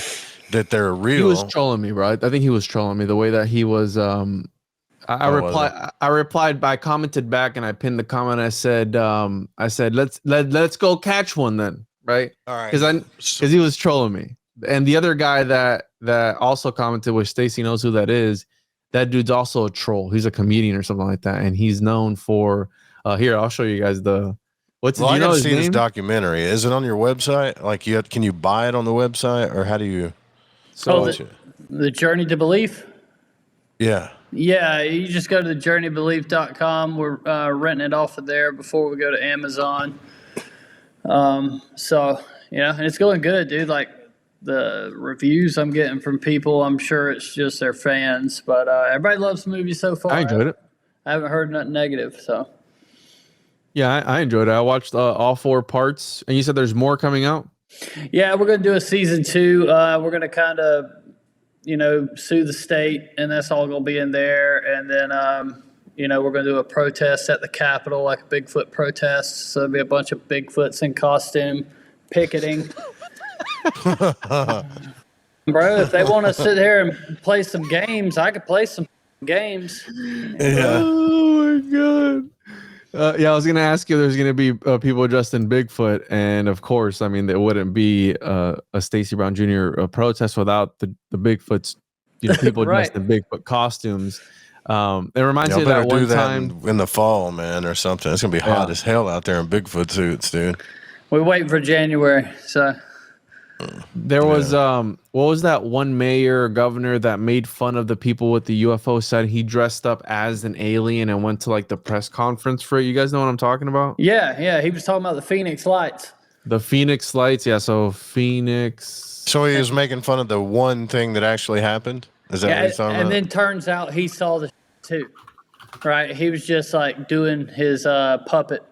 that they're real, he was trolling me, bro. I think he was trolling me the way that he was. I replied. I commented back and I pinned the comment. I said, let's go catch one then, right? All right. Because he was trolling me. And the other guy that also commented, which Stacy knows who that is. That dude's also a troll. He's a comedian or something like that, and he's known for. Here, I'll show you guys the. I gotta see this documentary. Is it on your website? Like, can you buy it on the website, or how do you? Watch it? The Journey to Belief. Yeah. Yeah, you just go to thejourneybelief.com. We're renting it off of there before we go to Amazon. So and it's going good, dude. Like the reviews I'm getting from people, I'm sure it's just their fans, but everybody loves the movie so far. I enjoyed it. I haven't heard nothing negative, so. Yeah, I enjoyed it. I watched all 4 parts, and you said there's more coming out? Yeah, we're going to do a season 2. We're going to kind of, sue the state, and that's all going to be in there. And then, we're going to do a protest at the Capitol, like a Bigfoot protest. So there'll be a bunch of Bigfoots in costume picketing. Bro, if they want to sit here and play some games, I could play some games. Yeah. Oh, my God. I was going to ask you, there's going to be people dressed in Bigfoot. And of course, I mean, there wouldn't be a Stacy Brown Jr. protest without the Bigfoots, people Right. dressed in Bigfoot costumes. It reminds me of that one time in the fall, man, or something. It's going to be hot as hell out there in Bigfoot suits, dude. We're waiting for January, so. There was what was that one mayor or governor that made fun of the people with the UFO, said he dressed up as an alien and went to like the press conference for it. You guys know what I'm talking about? Yeah, he was talking about the Phoenix Lights. The Phoenix Lights, yeah. So Phoenix. So he was making fun of the one thing that actually happened. Is that what he's talking about? And then turns out he saw the too, right? He was just like doing his puppet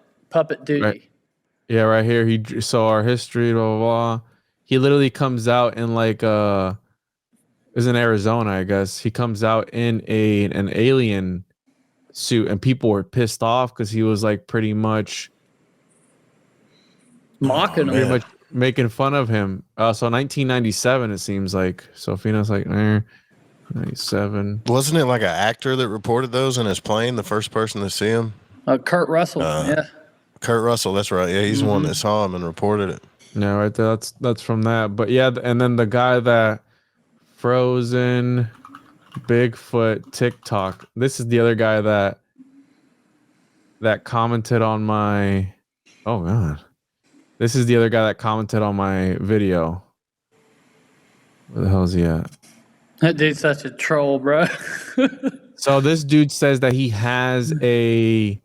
duty. Right. Yeah, right here. He saw our history, blah blah blah. He literally comes out in like is in Arizona, I guess. He comes out in an alien suit, and people were pissed off because he was like pretty much mocking him, pretty much making fun of him. So 1997, it seems like. So Phoenix like 97. Wasn't it like an actor that reported those in his plane? The first person to see him. Kurt Russell. Yeah. Kurt Russell. That's right. Yeah, he's the one that saw him and reported it. No, right there. That's from that. But yeah, and then the guy that frozen Bigfoot TikTok. This is the other guy that commented on my. Oh God, this is the other guy that commented on my video. Where the hell is he at? That dude's such a troll, bro. So this dude says that he has a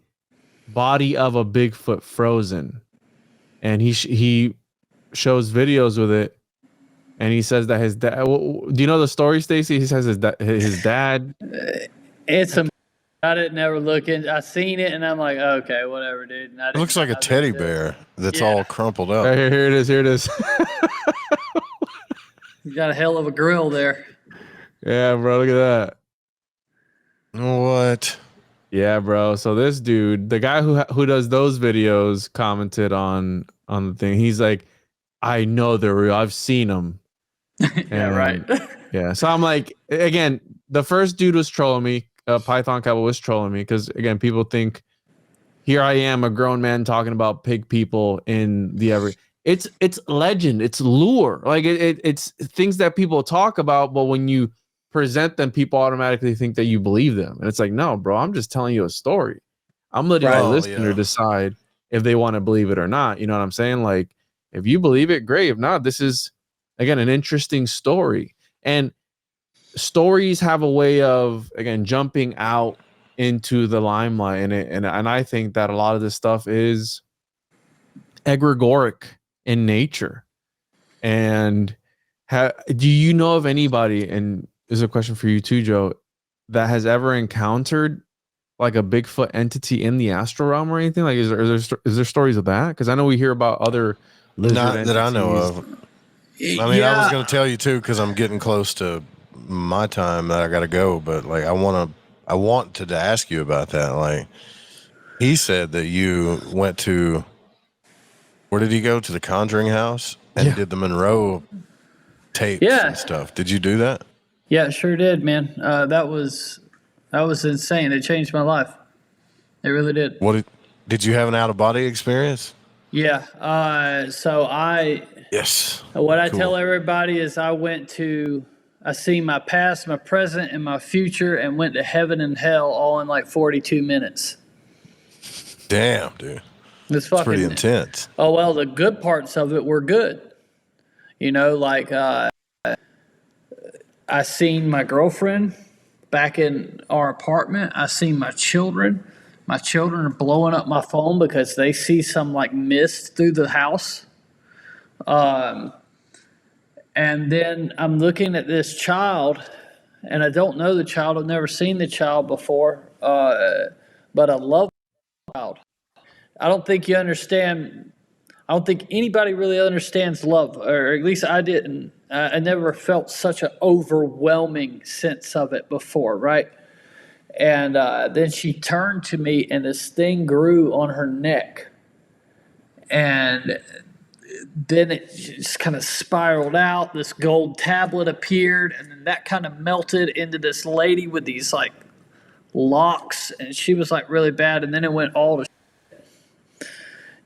body of a Bigfoot frozen, and he shows videos with it, and he says that his dad. Do you know the story, Stacy? He says his dad. It's a. I didn't ever look in. I seen it, and I'm like, okay, whatever, dude. It looks like a teddy bear that's all crumpled up. Right, here it is. Here it is. You got a hell of a grill there. Yeah, bro. Look at that. What? Yeah, bro. So this dude, the guy who does those videos, commented on the thing. He's like, I know they're real. I've seen them. Yeah, right. Yeah. So I'm like, again, the first dude was trolling me. Python Cowboy was trolling me because again, people think here I am, a grown man talking about pig people in the It's legend. It's lure. Like it's things that people talk about, but when you present them, people automatically think that you believe them. And it's like, no, bro, I'm just telling you a story. I'm letting my Right. listener decide if they want to believe it or not. You know what I'm saying? Like, if you believe it, great. If not, this is again an interesting story. And stories have a way of again jumping out into the limelight, and I think that a lot of this stuff is egregoric in nature. And do you know of anybody, and this is a question for you too, Joe, that has ever encountered like a Bigfoot entity in the astral realm or anything? Like, is there stories of that? Because I know we hear about other lizard Not entities. that I know of. I mean, I was going to tell you too because I'm getting close to my time that I got to go. But like, I wanted to ask you about that. Like, he said that you went to, where did he go? To the Conjuring house and did the Monroe tapes and stuff. Did you do that? Yeah, sure did, man. That was insane. It changed my life. It really did. Did you have an out of body experience? Yeah. Yes. What I tell everybody is I seen my past, my present, and my future, and went to heaven and hell all in like 42 minutes. Damn, dude. It's pretty intense. Oh, well, the good parts of it were good. You know, like I seen my girlfriend back in our apartment. I seen my children. My children are blowing up my phone because they see some like mist through the house. And then I'm looking at this child, and I don't know the child. I've never seen the child before, but I love the child. I don't think you understand. I don't think anybody really understands love, or at least I didn't. I never felt such an overwhelming sense of it before, right? And then she turned to me, and this thing grew on her neck. And then it just kind of spiraled out. This gold tablet appeared, and then that kind of melted into this lady with these like locks, and she was like really bad. And then it went all to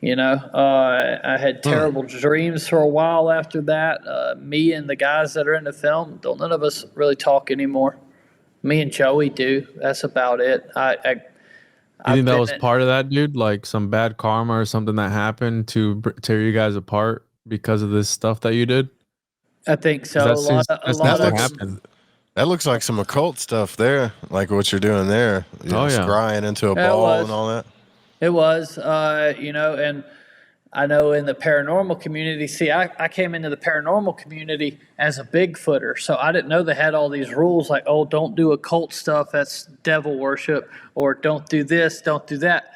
I had terrible dreams for a while after that. Me and the guys that are in the film, none of us really talk anymore. Me and Joey do. That's about it. You think that was part of that, dude? Like some bad karma or something that happened to tear you guys apart because of this stuff that you did? I think so. That looks like some occult stuff there, like what you're doing there. Scrying into a ball and all that. It was, and I know in the paranormal community, I came into the paranormal community as a Bigfooter, so I didn't know they had all these rules like, oh, don't do occult stuff, that's devil worship, or don't do this, don't do that.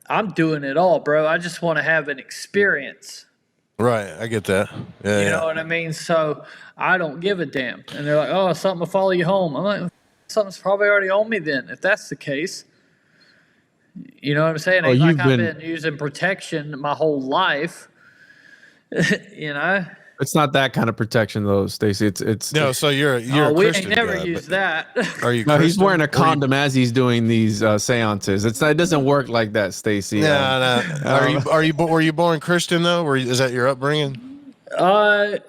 I'm doing it all, bro. I just want to have an experience. Right, I get that. Yeah, you know what I mean? So I don't give a damn. And they're like, oh, something will follow you home. I'm like, something's probably already on me then, if that's the case. You know what I'm saying? I've been using protection my whole life. It's not that kind of protection though, Stacy. It's no. So you're a we Christian ain't never guy, used that. Are you? No, he's wearing a condom as he's doing these seances. It doesn't work like that, Stacy. No. Were you born Christian though? Is that your upbringing? I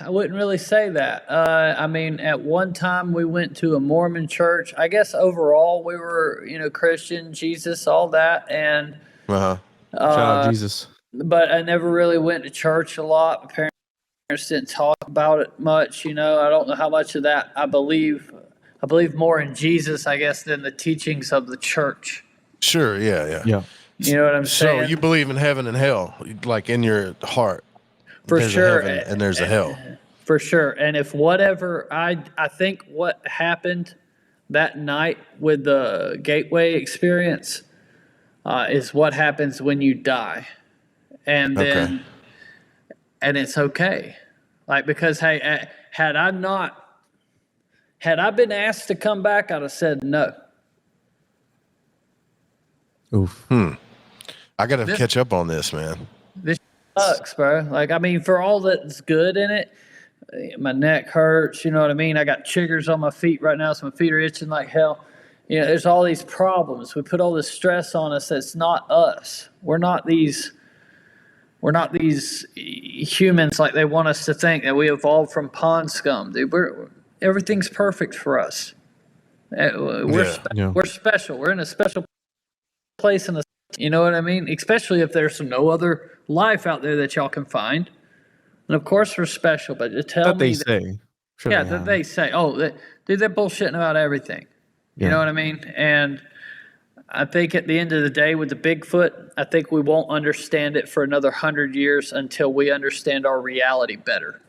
wouldn't really say that. I mean, at one time we went to a Mormon church. I guess overall we were, Christian, Jesus, all that, and shout out Jesus. But I never really went to church a lot. My parents didn't talk about it much. I don't know how much of that I believe. I believe more in Jesus, I guess, than the teachings of the church. Sure. Yeah. You know what I'm saying? So you believe in heaven and hell, like in your heart. For there's sure. A heaven and there's a hell. For sure. And if whatever I think what happened that night with the gateway experience is what happens when you die. And then and it's okay. Like, because hey, had I been asked to come back, I'd have said no. Oof. I got to catch up on this, man. This sucks, bro. Like, I mean, for all that's good in it, my neck hurts. You know what I mean? I got chiggers on my feet right now, so my feet are itching like hell. You know, there's all these problems. We put all this stress on us. That's not us. We're not these humans like they want us to think that we evolved from pond scum. Dude, everything's perfect for us. We're special. We're in a special place in the. You know what I mean? Especially if there's no other life out there that y'all can find. And of course we're special, but to tell That me they say. Sure yeah, they that have. they say, oh, dude, they're bullshitting about everything. You know what I mean? And I think at the end of the day with the Bigfoot, I think we won't understand it for another 100 years until we understand our reality better,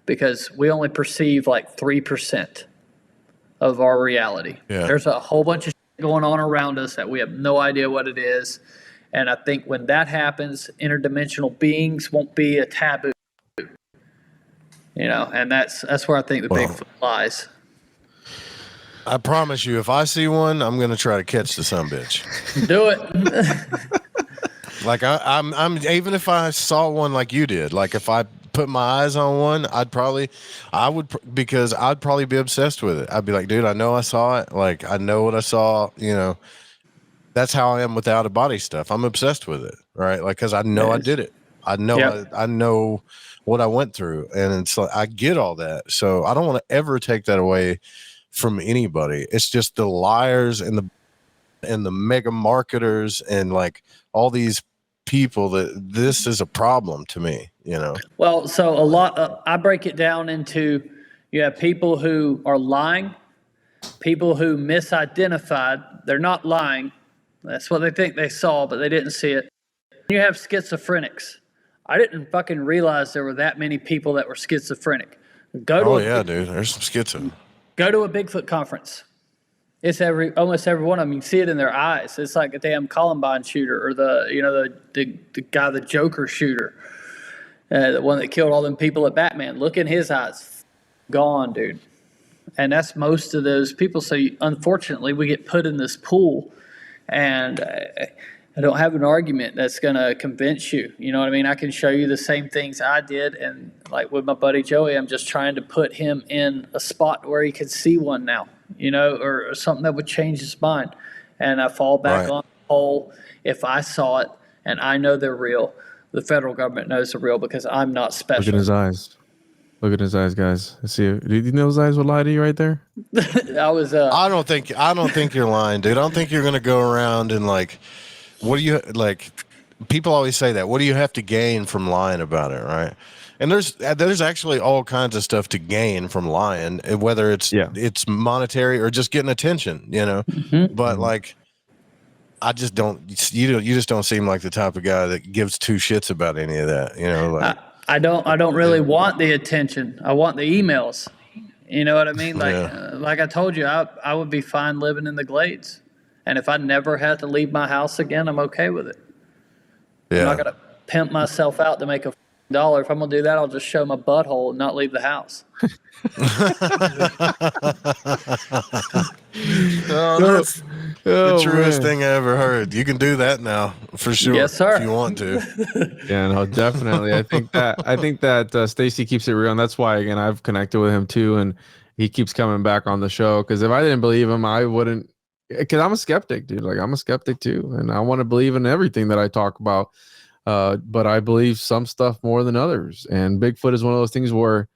because we only perceive like 3% of our reality. Yeah. There's a whole bunch of shit going on around us that we have no idea what it is. And I think when that happens, interdimensional beings won't be a taboo. You know, and that's where I think the Bigfoot lies. I promise you, if I see one, I'm gonna try to catch the sumbitch. Do it. Like I'm even if I saw one like you did, like if I put my eyes on one, because I'd probably be obsessed with it. I'd be like, dude, I know I saw it. Like I know what I saw. You know, that's how I am with out of body stuff. I'm obsessed with it, right? Like because I know I did it. I know I know what I went through, and it's like I get all that. So I don't want to ever take that away from anybody. It's just the liars and the mega marketers and like all these people that this is a problem to me, you know. Well, so a lot. I break it down into you have people who are lying, people who misidentified. They're not lying. That's what they think they saw, but they didn't see it. You have schizophrenics. I didn't fucking realize there were that many people that were schizophrenic. Dude, there's some schizo. Go to a Bigfoot conference. It's almost every one of them. You can see it in their eyes. It's like a damn Columbine shooter, or the guy, the Joker shooter, the one that killed all them people at Batman. Look in his eyes, gone, dude. And that's most of those people. So unfortunately, we get put in this pool, and I don't have an argument that's going to convince you. You know what I mean? I can show you the same things I did. And like with my buddy Joey, I'm just trying to put him in a spot where he could see one now, you know, or something that would change his mind. And I fall back on the whole, if I saw it and I know they're real, the federal government knows they're real because I'm not special. Look at his eyes. Look at his eyes, guys. See, do you know his eyes would lie to you right there? I don't think you're lying, dude. I don't think you're going to go around and like, what do you like? People always say that. What do you have to gain from lying about it, right? And there's actually all kinds of stuff to gain from lying, whether it's monetary or just getting attention, you know. Mm-hmm. But like, I just don't. You just don't seem like the type of guy that gives two shits about any of that, you know. Like, I don't really want the attention. I want the emails. You know what I mean? Like like I told you, I would be fine living in the Glades. And if I never had to leave my house again, I'm okay with it. Yeah. I'm not going to pimp myself out to make $1. If I'm going to do that, I'll just show my butthole and not leave the house. That's the truest thing I ever heard. You can do that now for sure. Yes, sir. If you want to. Yeah, no, definitely. I think that Stacy keeps it real, and that's why again I've connected with him too, and he keeps coming back on the show. Because if I didn't believe him, I wouldn't. Because I'm a skeptic, dude. Like I'm a skeptic too, and I want to believe in everything that I talk about. But I believe some stuff more than others, and Bigfoot is one of those things where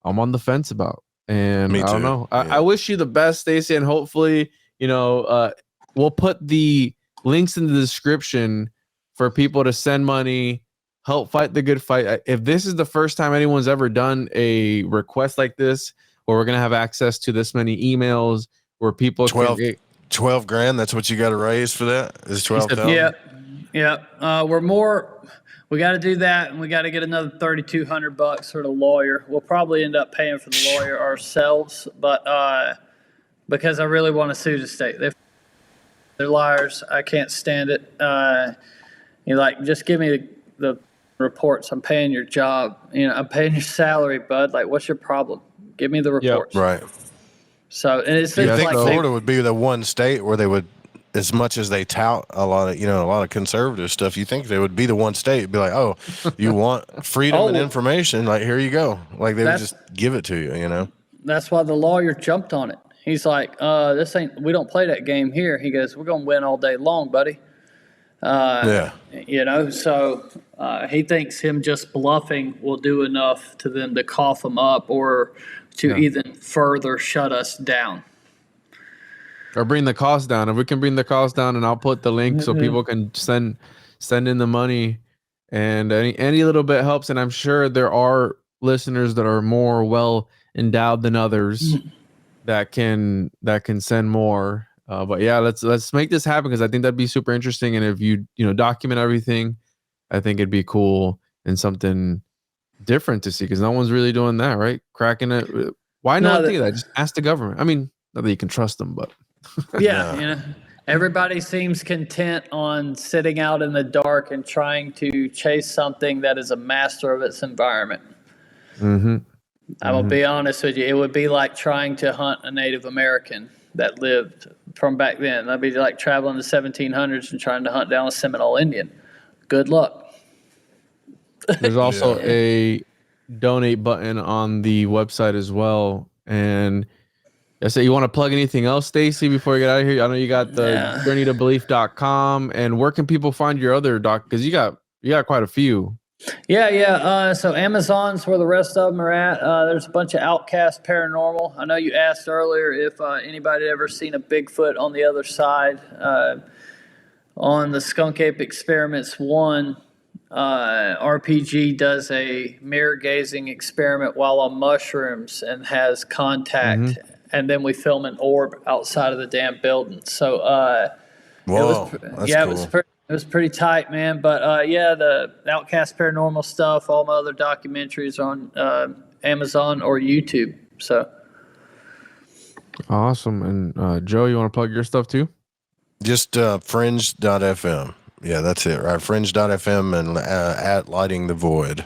I'm on the fence about. And I don't know. I wish you the best, Stacy, and hopefully, you know, we'll put the links in the description for people to send money, help fight the good fight. If this is the first time anyone's ever done a request like this, where we're gonna have access to this many emails, where people 12 grand, that's what you got to raise for that? Is 12,000? Yeah. We got to do that, and we got to get another $3,200 for the lawyer. We'll probably end up paying for the lawyer ourselves, but because I really want to sue the state. They're liars. I can't stand it. Just give me the reports. I'm paying your job. You know, I'm paying your salary, bud. Like, what's your problem? Give me the reports. Right. So, and it's I think Florida would be the one state where they would as much as they tout a lot of conservative stuff, you think they would be the one state, be like, oh, you want freedom and information, like, here you go. Like, they would just give it to you, you know? That's why the lawyer jumped on it. He's like, we don't play that game here. He goes, we're going to win all day long, buddy. You know, so he thinks him just bluffing will do enough to them to cough him up or to even further shut us down. Or bring the cost down. If we can bring the cost down, and I'll put the link so people can send in the money, and any little bit helps. And I'm sure there are listeners that are more well endowed than others that can send more. But yeah, let's make this happen, because I think that'd be super interesting. And if you document everything, I think it'd be cool and something different to see, because no one's really doing that, right? Cracking it. Why not think of that? Just ask the government. I mean, not that you can trust them, but yeah. Everybody seems content on sitting out in the dark and trying to chase something that is a master of its environment. I'm gonna be honest with you. It would be like trying to hunt a Native American that lived from back then. That'd be like traveling the 1700s and trying to hunt down a Seminole Indian. Good luck. There's also a donate button on the website as well. And I say, you want to plug anything else, Stacy, before we get out of here? I know you got the journeytobelief.com. And where can people find your other doc? Because you got quite a few. So Amazon's where the rest of them are at. There's a bunch of Outcast Paranormal. I know you asked earlier if anybody had ever seen a Bigfoot on the other side. On the Skunk Ape Experiments 1, RPG does a mirror gazing experiment while on mushrooms and has contact, and then we film an orb outside of the damn building. So Whoa, cool. It was pretty tight, man. But the Outcast Paranormal stuff, all my other documentaries are on Amazon or YouTube. So awesome. And Joe, you want to plug your stuff too? Just fringe.fm. Yeah, that's it, right? Fringe.fm and at Lighting the Void.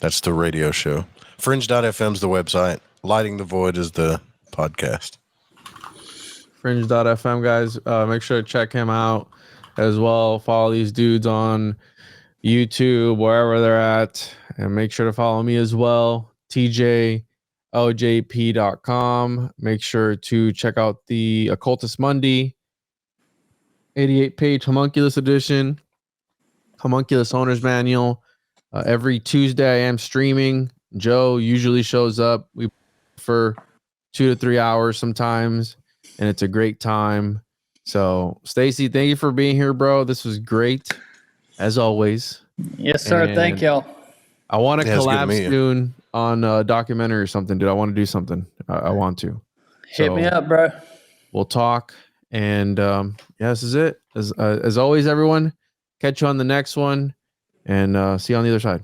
That's the radio show. Fringe.fm is the website. Lighting the Void is the podcast. Fringe.fm, guys. Make sure to check him out as well. Follow these dudes on YouTube, wherever they're at. And make sure to follow me as well. TJOJP.com. Make sure to check out the Occultist Monday 88-page homunculus edition, homunculus owner's manual. Every Tuesday I am streaming. Joe usually shows up. We for 2 to 3 hours sometimes, and it's a great time. So Stacy, thank you for being here, bro. This was great as always. Yes, sir. And thank y'all. I want to collab soon on a documentary or something, dude. I want to do something. I want to. Hit me up, bro. We'll talk. And this is it. As always, everyone, catch you on the next one, and see you on the other side.